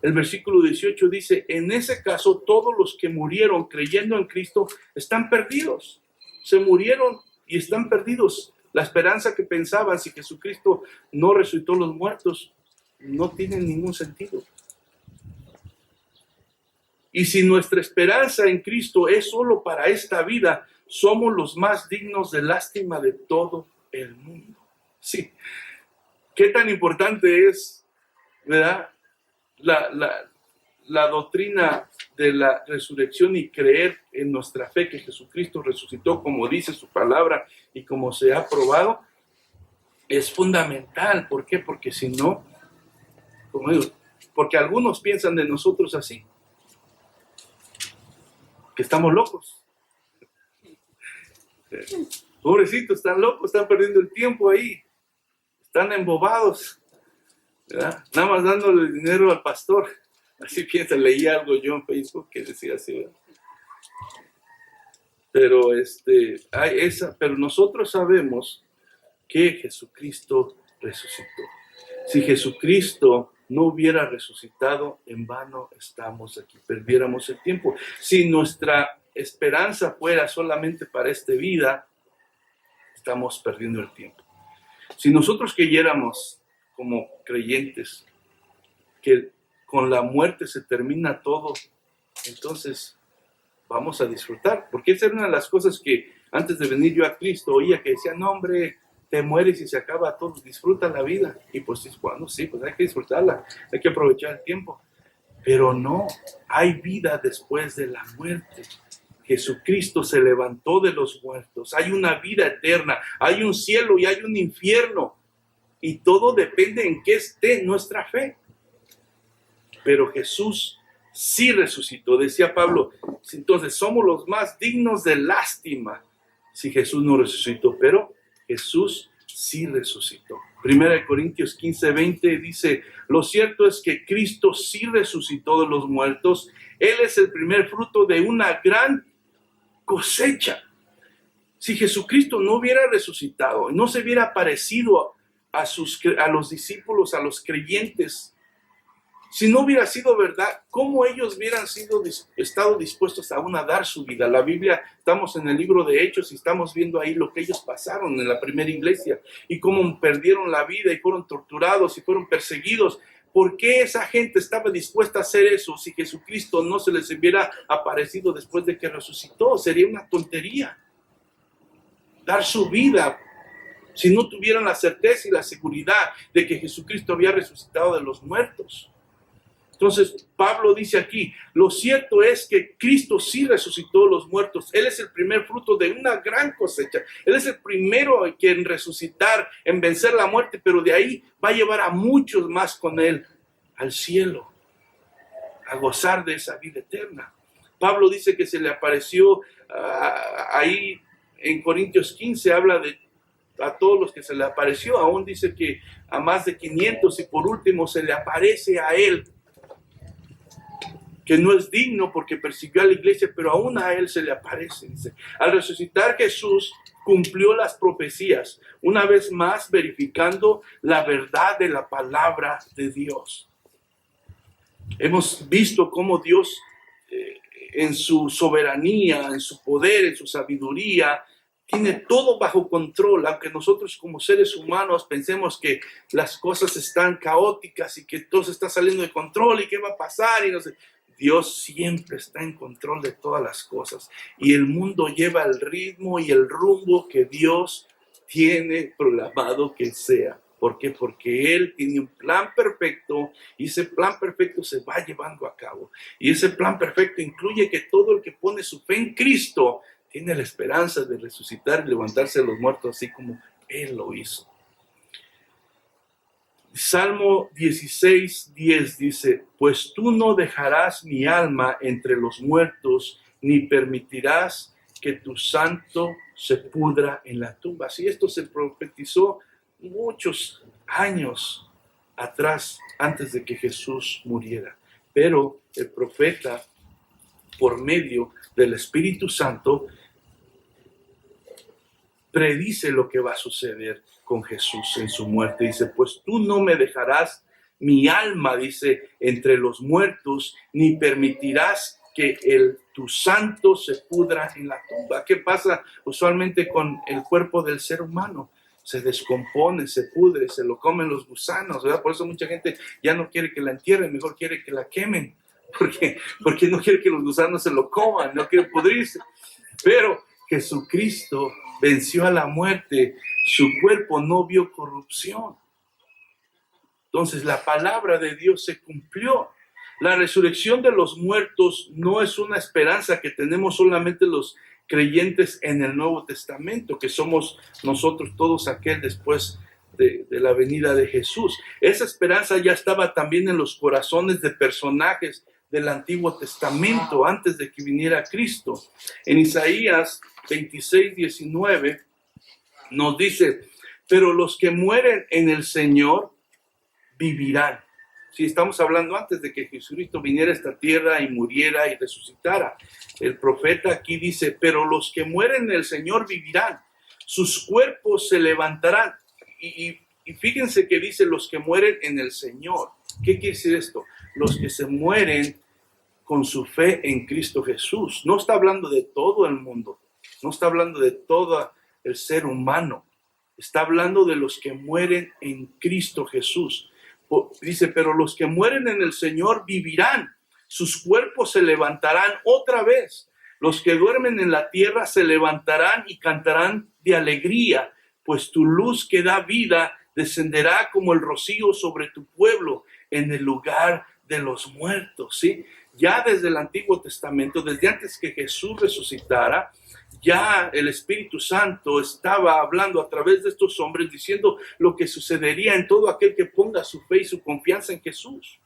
El versículo 18 dice, en ese caso todos los que murieron creyendo en Cristo están perdidos. Se murieron y están perdidos. La esperanza que pensaban, si Jesucristo no resucitó los muertos, no tiene ningún sentido. Y si nuestra esperanza en Cristo es solo para esta vida, somos los más dignos de lástima de todo el mundo. Sí. ¿Qué tan importante es, verdad, la doctrina de la resurrección y creer en nuestra fe que Jesucristo resucitó, como dice su palabra y como se ha probado? Es fundamental. ¿Por qué? Porque si no, como digo, porque algunos piensan de nosotros así, que estamos locos. Pobrecitos, están locos, están perdiendo el tiempo ahí, están embobados, ¿verdad? Nada más dándole dinero al pastor. Así piensa, leí algo yo en Facebook que decía así, ¿verdad? Pero, pero nosotros sabemos que Jesucristo resucitó. Si Jesucristo no hubiera resucitado, en vano estamos aquí, perdiéramos el tiempo. Si nuestra esperanza fuera solamente para esta vida, estamos perdiendo el tiempo. Si nosotros creyéramos como creyentes que con la muerte se termina todo, entonces vamos a disfrutar. Porque esa era una de las cosas que antes de venir yo a Cristo oía que decían, no hombre, te mueres y se acaba todo, disfruta la vida. Y pues bueno, sí, pues hay que disfrutarla, hay que aprovechar el tiempo. Pero no, hay vida después de la muerte. Jesucristo se levantó de los muertos, hay una vida eterna, hay un cielo y hay un infierno. Y todo depende en qué esté nuestra fe. Pero Jesús sí resucitó, decía Pablo. Entonces somos los más dignos de lástima si Jesús no resucitó, pero Jesús sí resucitó. 1 Corintios 15:20 dice, lo cierto es que Cristo sí resucitó de los muertos. Él es el primer fruto de una gran cosecha. Si Jesucristo no hubiera resucitado, no se hubiera aparecido a los discípulos, a los creyentes, si no hubiera sido verdad, ¿cómo ellos hubieran estado dispuestos aún a dar su vida? La Biblia, estamos en el libro de Hechos y estamos viendo ahí lo que ellos pasaron en la primera iglesia y cómo perdieron la vida y fueron torturados y fueron perseguidos. ¿Por qué esa gente estaba dispuesta a hacer eso si Jesucristo no se les hubiera aparecido después de que resucitó? Sería una tontería dar su vida si no tuvieran la certeza y la seguridad de que Jesucristo había resucitado de los muertos. Entonces, Pablo dice aquí, lo cierto es que Cristo sí resucitó de los muertos. Él es el primer fruto de una gran cosecha. Él es el primero en resucitar, en vencer la muerte, pero de ahí va a llevar a muchos más con Él al cielo, a gozar de esa vida eterna. Pablo dice que se le apareció ahí en Corintios 15, habla de a todos los que se le apareció, aún dice que a más de 500 y por último se le aparece a Él, que no es digno porque persiguió a la iglesia, pero aún a Él se le aparece. Dice, al resucitar Jesús cumplió las profecías, una vez más verificando la verdad de la palabra de Dios. Hemos visto cómo Dios en su soberanía, en su poder, en su sabiduría, tiene todo bajo control, aunque nosotros como seres humanos pensemos que las cosas están caóticas y que todo se está saliendo de control y qué va a pasar y no sé. Dios siempre está en control de todas las cosas y el mundo lleva el ritmo y el rumbo que Dios tiene programado que sea. ¿Por qué? Porque Él tiene un plan perfecto y ese plan perfecto se va llevando a cabo. Y ese plan perfecto incluye que todo el que pone su fe en Cristo tiene la esperanza de resucitar y levantarse de los muertos así como Él lo hizo. Salmo 16:10 dice, pues tú no dejarás mi alma entre los muertos, ni permitirás que tu santo se pudra en la tumba. Así esto se profetizó muchos años atrás, antes de que Jesús muriera. Pero el profeta por medio del Espíritu Santo, predice lo que va a suceder con Jesús en su muerte. Dice, pues tú no me dejarás mi alma, dice, entre los muertos, ni permitirás que tu santo se pudra en la tumba. ¿Qué pasa usualmente con el cuerpo del ser humano? Se descompone, se pudre, se lo comen los gusanos, ¿verdad? Por eso mucha gente ya no quiere que la entierren, mejor quiere que la quemen, porque no quiere que los gusanos se lo coman, no quiere pudrirse. Pero Jesucristo venció a la muerte, su cuerpo no vio corrupción. Entonces la palabra de Dios se cumplió. La resurrección de los muertos no es una esperanza que tenemos solamente los creyentes en el Nuevo Testamento, que somos nosotros todos aquel después de la venida de Jesús. Esa esperanza ya estaba también en los corazones de personajes del Antiguo Testamento antes de que viniera Cristo. En Isaías 26:19 nos dice, pero los que mueren en el Señor vivirán. Si estamos hablando antes de que Jesucristo viniera a esta tierra y muriera y resucitara. El profeta aquí dice, pero los que mueren en el Señor vivirán, sus cuerpos se levantarán. Y fíjense que dice los que mueren en el Señor. ¿Qué quiere decir esto? Los que se mueren con su fe en Cristo Jesús. No está hablando de todo el mundo, no está hablando de todo el ser humano, está hablando de los que mueren en Cristo Jesús. Dice, pero los que mueren en el Señor vivirán, sus cuerpos se levantarán otra vez. Los que duermen en la tierra se levantarán y cantarán de alegría, pues tu luz que da vida descenderá como el rocío sobre tu pueblo en el lugar de los muertos, ¿sí? Ya desde el Antiguo Testamento, desde antes que Jesús resucitara, ya el Espíritu Santo estaba hablando a través de estos hombres, diciendo lo que sucedería en todo aquel que ponga su fe y su confianza en Jesús.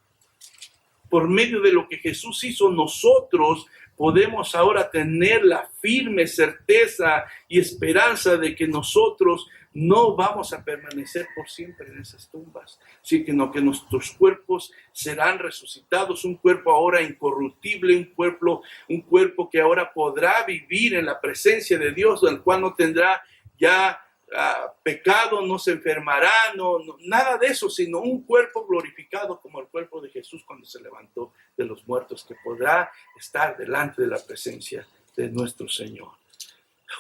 Por medio de lo que Jesús hizo, nosotros podemos ahora tener la firme certeza y esperanza de que nosotros no vamos a permanecer por siempre en esas tumbas, sino que nuestros cuerpos serán resucitados, un cuerpo ahora incorruptible, un cuerpo que ahora podrá vivir en la presencia de Dios, el cual no tendrá ya pecado, no se enfermará, nada de eso, sino un cuerpo glorificado como el cuerpo de Jesús cuando se levantó de los muertos, que podrá estar delante de la presencia de nuestro Señor.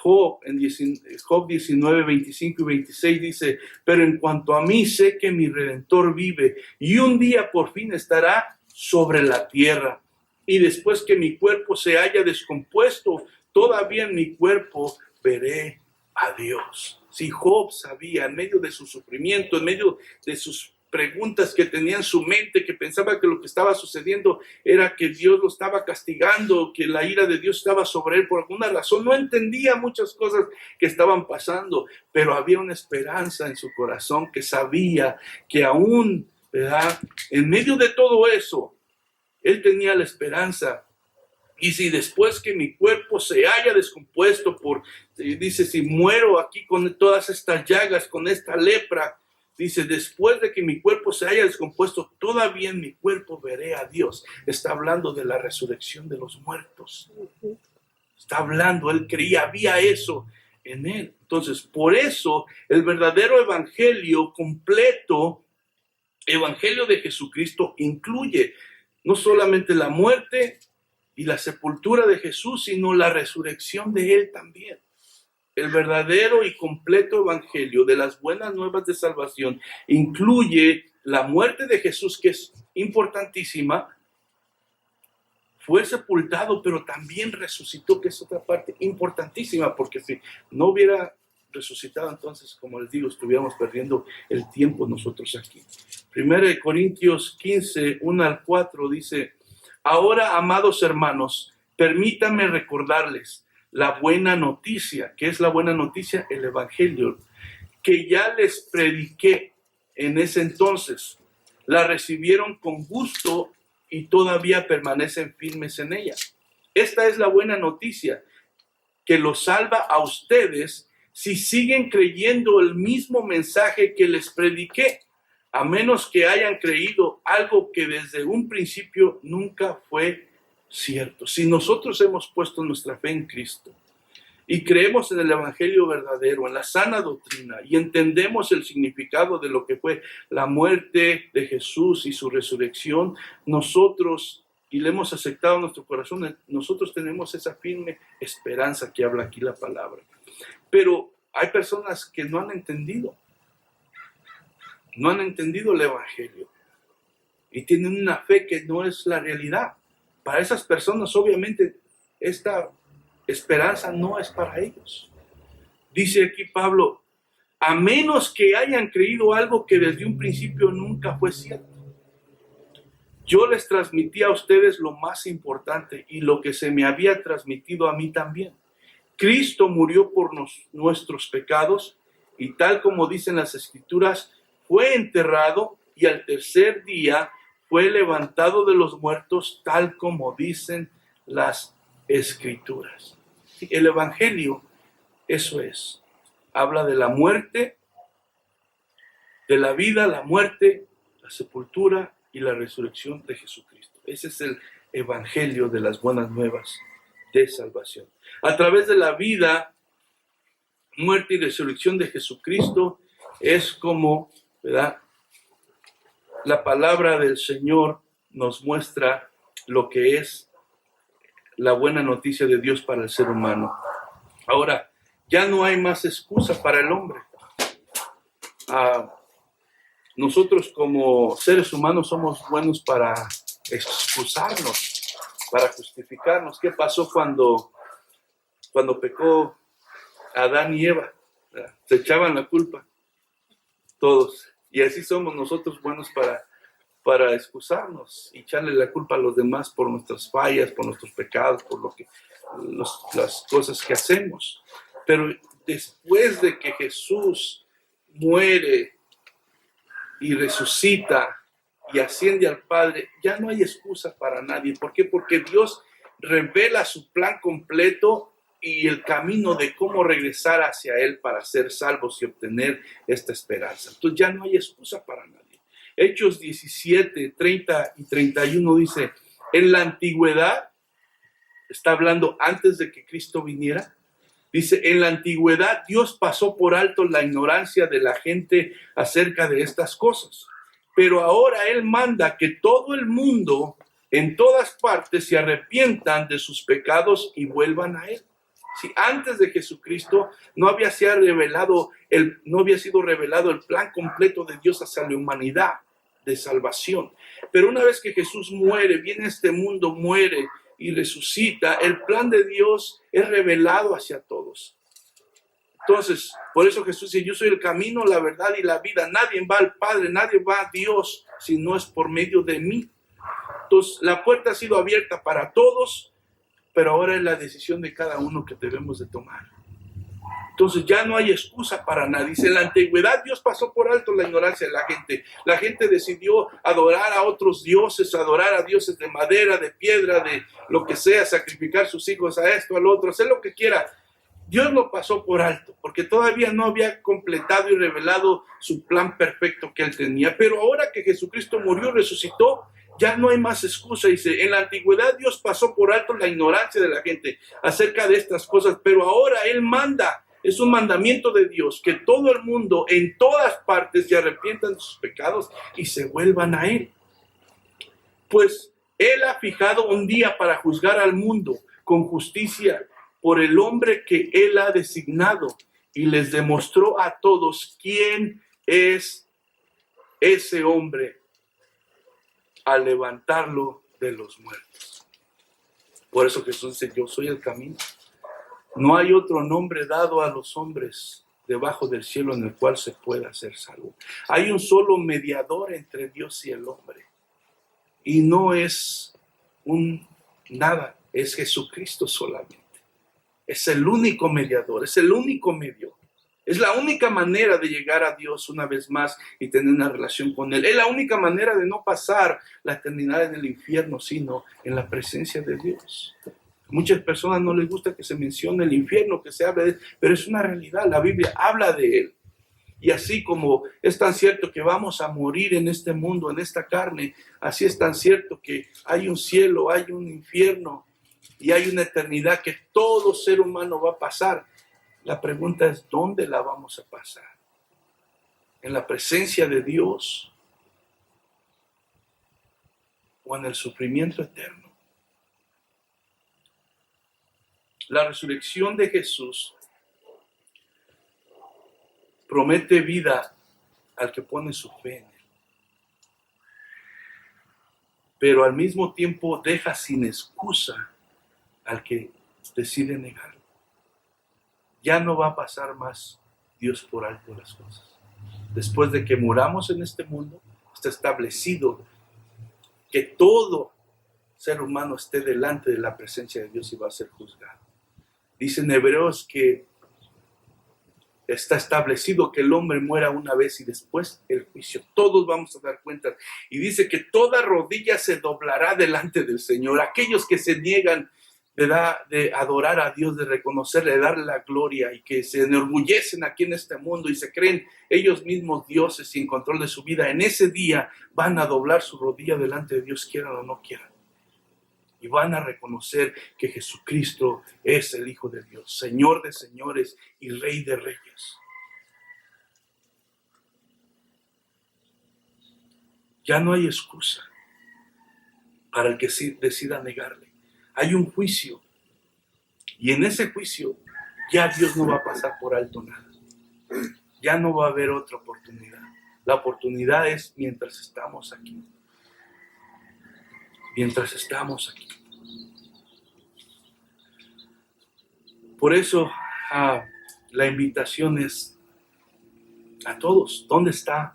Job 19, 25 y 26 dice, pero en cuanto a mí sé que mi Redentor vive y un día por fin estará sobre la tierra. Y después que mi cuerpo se haya descompuesto, todavía en mi cuerpo veré a Dios. Si Job sabía, en medio de su sufrimiento, en medio de sus preguntas que tenía en su mente, que pensaba que lo que estaba sucediendo era que Dios lo estaba castigando, que la ira de Dios estaba sobre él por alguna razón, no entendía muchas cosas que estaban pasando, pero había una esperanza en su corazón que sabía que aún, ¿verdad?, en medio de todo eso, él tenía la esperanza. Y si después que mi cuerpo se haya descompuesto dice, si muero aquí con todas estas llagas, con esta lepra, dice, después de que mi cuerpo se haya descompuesto, todavía en mi cuerpo veré a Dios. Está hablando de la resurrección de los muertos. Está hablando, él creía, había eso en él. Entonces, por eso, el verdadero evangelio completo, evangelio de Jesucristo, incluye no solamente la muerte y la sepultura de Jesús, sino la resurrección de él también. El verdadero y completo evangelio de las buenas nuevas de salvación incluye la muerte de Jesús, que es importantísima, fue sepultado, pero también resucitó, que es otra parte importantísima, porque si no hubiera resucitado, entonces, como les digo, estuviéramos perdiendo el tiempo nosotros aquí. 1 Corintios 15, 1 al 4 dice, ahora, amados hermanos, permítanme recordarles la buena noticia. ¿Qué es la buena noticia? El evangelio, que ya les prediqué en ese entonces. La recibieron con gusto y todavía permanecen firmes en ella. Esta es la buena noticia, que los salva a ustedes si siguen creyendo el mismo mensaje que les prediqué, a menos que hayan creído algo que desde un principio nunca fue cierto. Si nosotros hemos puesto nuestra fe en Cristo y creemos en el Evangelio verdadero, en la sana doctrina, y entendemos el significado de lo que fue la muerte de Jesús y su resurrección, nosotros, y le hemos aceptado en nuestro corazón, nosotros tenemos esa firme esperanza que habla aquí la palabra. Pero hay personas que no han entendido el Evangelio y tienen una fe que no es la realidad. Para esas personas, obviamente, esta esperanza no es para ellos. Dice aquí Pablo, a menos que hayan creído algo que desde un principio nunca fue cierto. Yo les transmití a ustedes lo más importante y lo que se me había transmitido a mí también. Cristo murió por nuestros pecados y tal como dicen las Escrituras, fue enterrado y al tercer día fue levantado de los muertos, tal como dicen las Escrituras. El Evangelio, eso es, habla de la muerte, de la vida, la muerte, la sepultura y la resurrección de Jesucristo. Ese es el Evangelio de las buenas nuevas de salvación. A través de la vida, muerte y resurrección de Jesucristo es como, ¿verdad?, la palabra del Señor nos muestra lo que es la buena noticia de Dios para el ser humano. Ahora, ya no hay más excusa para el hombre. Nosotros como seres humanos somos buenos para excusarnos, para justificarnos. ¿Qué pasó cuando pecó Adán y Eva? Se echaban la culpa todos. Y así somos nosotros buenos para excusarnos y echarle la culpa a los demás por nuestras fallas, por nuestros pecados, por las cosas que hacemos. Pero después de que Jesús muere y resucita y asciende al Padre, ya no hay excusa para nadie. ¿Por qué? Porque Dios revela su plan completo y el camino de cómo regresar hacia Él para ser salvos y obtener esta esperanza. Entonces ya no hay excusa para nadie. Hechos 17, 30 y 31 dice, en la antigüedad, está hablando antes de que Cristo viniera, dice, en la antigüedad Dios pasó por alto la ignorancia de la gente acerca de estas cosas, pero ahora Él manda que todo el mundo en todas partes se arrepientan de sus pecados y vuelvan a Él. Si antes de Jesucristo no había sido revelado el plan completo de Dios hacia la humanidad de salvación. Pero una vez que Jesús muere, viene a este mundo, muere y resucita, el plan de Dios es revelado hacia todos. Entonces, por eso Jesús dice, yo soy el camino, la verdad y la vida. Nadie va al Padre, nadie va a Dios si no es por medio de mí. Entonces, la puerta ha sido abierta para todos, pero ahora es la decisión de cada uno que debemos de tomar. Entonces ya no hay excusa para nadie. Dice, en la antigüedad Dios pasó por alto la ignorancia de la gente. La gente decidió adorar a otros dioses, adorar a dioses de madera, de piedra, de lo que sea, sacrificar sus hijos a esto, al otro, hacer lo que quiera. Dios lo pasó por alto, porque todavía no había completado y revelado su plan perfecto que Él tenía. Pero ahora que Jesucristo murió y resucitó, ya no hay más excusa. Dice, en la antigüedad Dios pasó por alto la ignorancia de la gente acerca de estas cosas, pero ahora Él manda. Es un mandamiento de Dios que todo el mundo en todas partes se arrepientan de sus pecados y se vuelvan a Él. Pues Él ha fijado un día para juzgar al mundo con justicia por el hombre que Él ha designado y les demostró a todos quién es ese hombre al levantarlo de los muertos. Por eso Jesús dice, yo soy el camino. No hay otro nombre dado a los hombres debajo del cielo en el cual se pueda ser salvo. Hay un solo mediador entre Dios y el hombre. Y no es nada, es Jesucristo solamente. Es el único mediador, es el único medio. Es la única manera de llegar a Dios una vez más y tener una relación con Él. Es la única manera de no pasar la eternidad en el infierno, sino en la presencia de Dios. Muchas personas no les gusta que se mencione el infierno, que se hable de él, pero es una realidad. La Biblia habla de él. Y así como es tan cierto que vamos a morir en este mundo, en esta carne, así es tan cierto que hay un cielo, hay un infierno y hay una eternidad que todo ser humano va a pasar. La pregunta es, ¿dónde la vamos a pasar? ¿En la presencia de Dios o en el sufrimiento eterno? La resurrección de Jesús promete vida al que pone su fe en él, pero al mismo tiempo deja sin excusa al que decide negarlo. Ya no va a pasar más Dios por alto las cosas. Después de que muramos en este mundo, está establecido que todo ser humano esté delante de la presencia de Dios y va a ser juzgado. Dice en Hebreos que está establecido que el hombre muera una vez y después el juicio. Todos vamos a dar cuenta. Y dice que toda rodilla se doblará delante del Señor. Aquellos que se niegan de adorar a Dios, de reconocerle, de darle la gloria y que se enorgullecen aquí en este mundo y se creen ellos mismos dioses y en control de su vida, en ese día van a doblar su rodilla delante de Dios, quieran o no quieran. Y van a reconocer que Jesucristo es el Hijo de Dios, Señor de señores y Rey de reyes. Ya no hay excusa para el que decida negarle. Hay un juicio. Y en ese juicio ya Dios no va a pasar por alto nada. Ya no va a haber otra oportunidad. La oportunidad es mientras estamos aquí. Mientras estamos aquí. Por eso la invitación es a todos. ¿Dónde está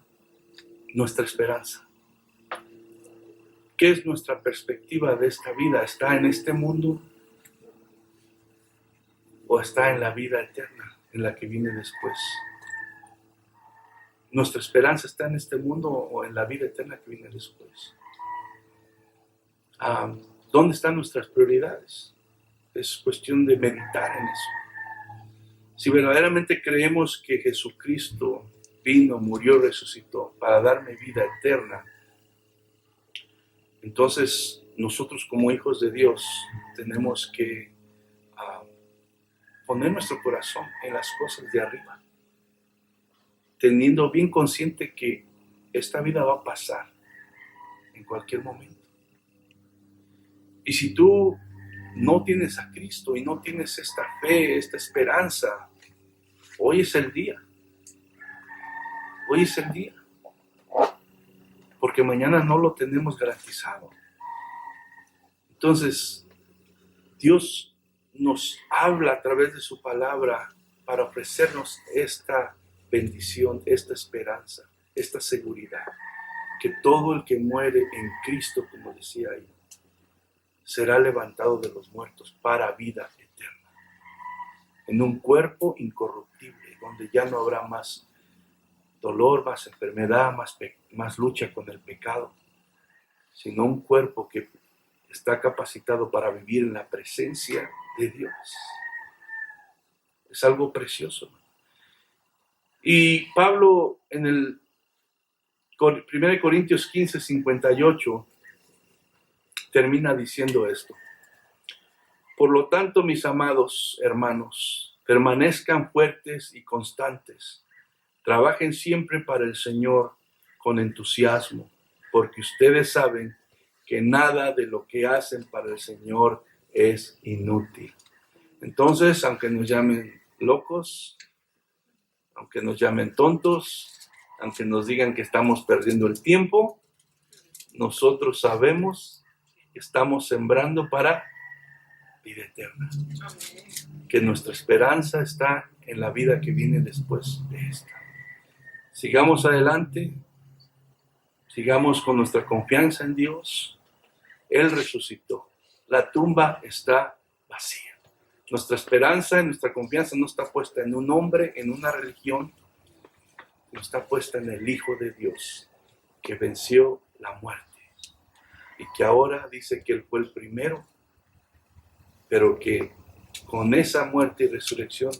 nuestra esperanza? ¿Qué es nuestra perspectiva de esta vida? ¿Está en este mundo o está en la vida eterna, en la que viene después? ¿Nuestra esperanza está en este mundo o en la vida eterna que viene después? ¿Dónde están nuestras prioridades? Es cuestión de meditar en eso. Si verdaderamente creemos que Jesucristo vino, murió, resucitó para darme vida eterna, entonces nosotros como hijos de Dios tenemos que poner nuestro corazón en las cosas de arriba, teniendo bien consciente que esta vida va a pasar en cualquier momento. Y si tú no tienes a Cristo y no tienes esta fe, esta esperanza, hoy es el día. Hoy es el día. Porque mañana no lo tenemos garantizado. Entonces, Dios nos habla a través de su palabra para ofrecernos esta bendición, esta esperanza, esta seguridad. Que todo el que muere en Cristo, como decía ahí, será levantado de los muertos para vida eterna. En un cuerpo incorruptible, donde ya no habrá más dolor, más enfermedad, más lucha con el pecado, sino un cuerpo que está capacitado para vivir en la presencia de Dios. Es algo precioso. Y Pablo en el 1 Corintios 15, 58 termina diciendo esto. Por lo tanto, mis amados hermanos, permanezcan fuertes y constantes. Trabajen siempre para el Señor con entusiasmo, porque ustedes saben que nada de lo que hacen para el Señor es inútil. Entonces, aunque nos llamen locos, aunque nos llamen tontos, aunque nos digan que estamos perdiendo el tiempo, nosotros sabemos que estamos sembrando para vida eterna. Que nuestra esperanza está en la vida que viene después de esta. Sigamos adelante, sigamos con nuestra confianza en Dios. Él resucitó. La tumba está vacía. Nuestra esperanza y nuestra confianza no está puesta en un hombre, en una religión, no está puesta en el Hijo de Dios, que venció la muerte y que ahora dice que Él fue el primero, pero que con esa muerte y resurrección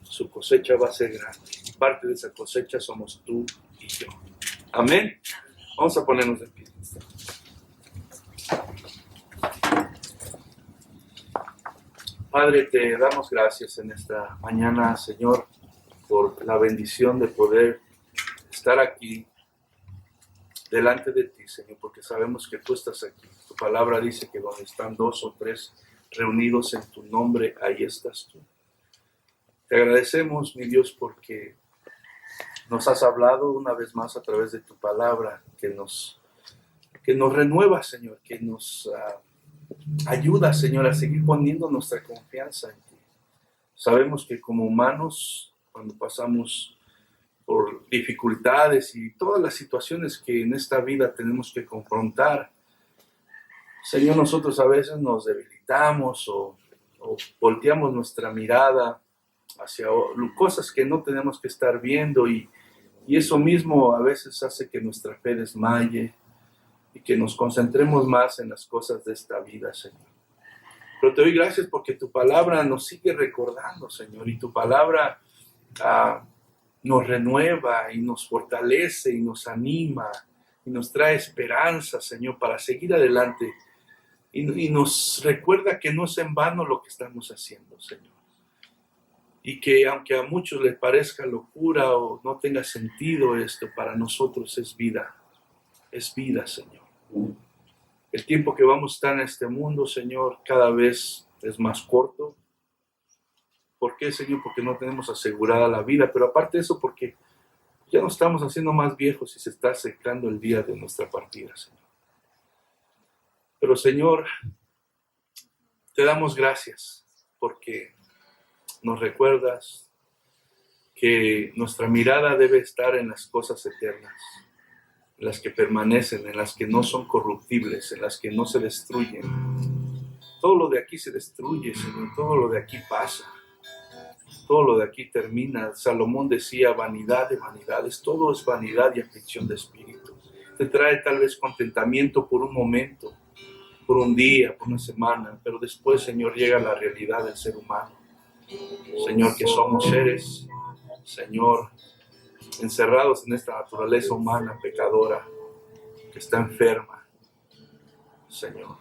su cosecha va a ser grande. parte de esa cosecha somos tú y yo. Amén. Vamos a ponernos de pie. Padre, te damos gracias en esta mañana, Señor, por la bendición de poder estar aquí delante de ti, Señor, porque sabemos que tú estás aquí. Tu palabra dice que donde están 2 o 3 reunidos en tu nombre, ahí estás tú. Te agradecemos, mi Dios, porque nos has hablado una vez más a través de tu palabra, que nos renueva, Señor, que nos ayuda, Señor, a seguir poniendo nuestra confianza en ti. Sabemos que como humanos, cuando pasamos por dificultades y todas las situaciones que en esta vida tenemos que confrontar, Señor, nosotros a veces nos debilitamos o volteamos nuestra mirada hacia cosas que no tenemos que estar viendo y eso mismo a veces hace que nuestra fe desmaye y que nos concentremos más en las cosas de esta vida, Señor. Pero te doy gracias porque tu palabra nos sigue recordando, Señor, y tu palabra nos renueva y nos fortalece y nos anima y nos trae esperanza, Señor, para seguir adelante y nos recuerda que no es en vano lo que estamos haciendo, Señor. Y que aunque a muchos les parezca locura o no tenga sentido esto, para nosotros es vida, Señor. El tiempo que vamos a estar en este mundo, Señor, cada vez es más corto. ¿Por qué, Señor? Porque no tenemos asegurada la vida, pero aparte de eso, porque ya nos estamos haciendo más viejos y se está acercando el día de nuestra partida, Señor. Pero, Señor, te damos gracias porque nos recuerdas que nuestra mirada debe estar en las cosas eternas, en las que permanecen, en las que no son corruptibles, en las que no se destruyen. Todo lo de aquí se destruye, Señor, todo lo de aquí pasa, todo lo de aquí termina. Salomón decía, vanidad de vanidades, todo es vanidad y aflicción de espíritu. Te trae tal vez contentamiento por un momento, por un día, por una semana, pero después, Señor, llega la realidad del ser humano. Señor, que somos seres, Señor, encerrados en esta naturaleza humana pecadora que está enferma, Señor.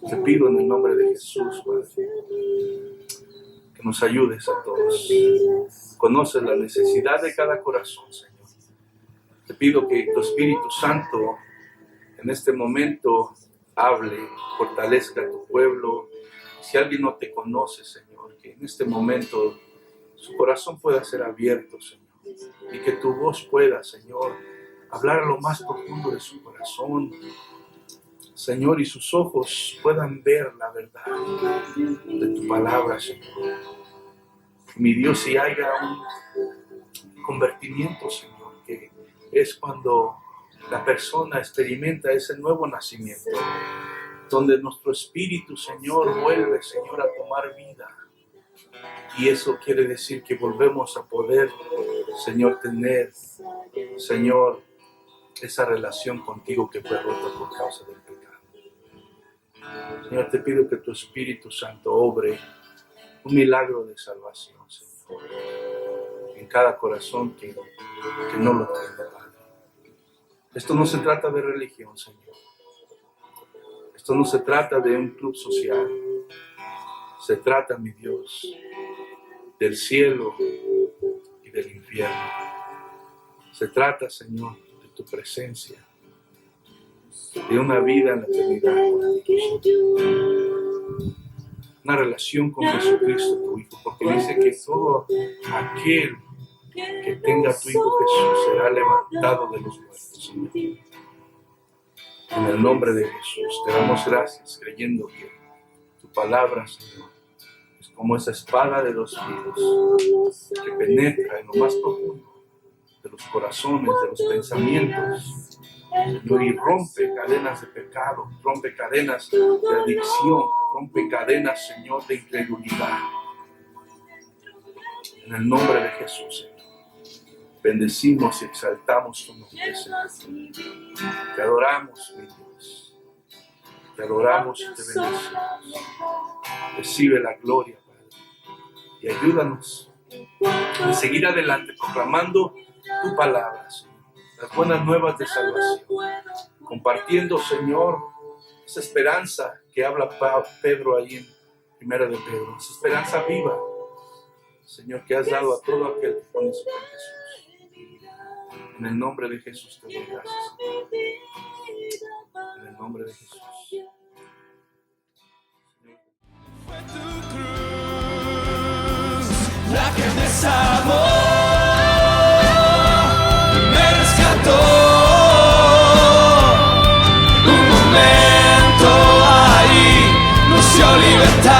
Te pido en el nombre de Jesús, Padre, que nos ayudes a todos. Conoces la necesidad de cada corazón, Señor. Te pido que tu Espíritu Santo en este momento hable, fortalezca a tu pueblo. Si alguien no te conoce, Señor, que en este momento su corazón pueda ser abierto, Señor, y que tu voz pueda, Señor, hablar a lo más profundo de su corazón, Señor, y sus ojos puedan ver la verdad de tu palabra, Señor. Mi Dios, si haya un convertimiento, Señor, que es cuando la persona experimenta ese nuevo nacimiento, donde nuestro espíritu, Señor, vuelve, Señor, a tomar vida. Y eso quiere decir que volvemos a poder, Señor, tener, Señor, esa relación contigo que fue rota por causa del pecado. Señor, te pido que tu Espíritu Santo obre un milagro de salvación, Señor, en cada corazón que no lo tiene, Padre. Esto no se trata de religión, Señor. Esto no se trata de un club social. Se trata, mi Dios, del cielo y del infierno. Se trata, Señor, de tu presencia, de una vida en la eternidad con Jesucristo. Una relación con Jesucristo, tu Hijo, porque dice que todo aquel que tenga a tu Hijo Jesús será levantado de los muertos, Señor. En el nombre de Jesús te damos gracias, creyendo que tu palabra, Señor, es como esa espada de 2 filos que penetra en lo más profundo de los corazones, de los pensamientos, Señor, y rompe cadenas de pecado, rompe cadenas de adicción, rompe cadenas, Señor, de incredulidad. En el nombre de Jesús, Señor, bendecimos y exaltamos tu nombre, Señor. Te adoramos, mi Dios. Te adoramos y te bendecimos. Recibe la gloria, Padre, y ayúdanos de seguir adelante proclamando tu palabra, Señor, las buenas nuevas de salvación, compartiendo, Señor, esa esperanza que habla Pedro ahí en Primera de Pedro, esa esperanza viva, Señor, que has dado a todo aquel que pone su fe en Jesús. En el nombre de Jesús te doy gracias. En el nombre de Jesús. Fue tu cruz la que me salvó y me rescató. Un momento ahí nos dio libertad.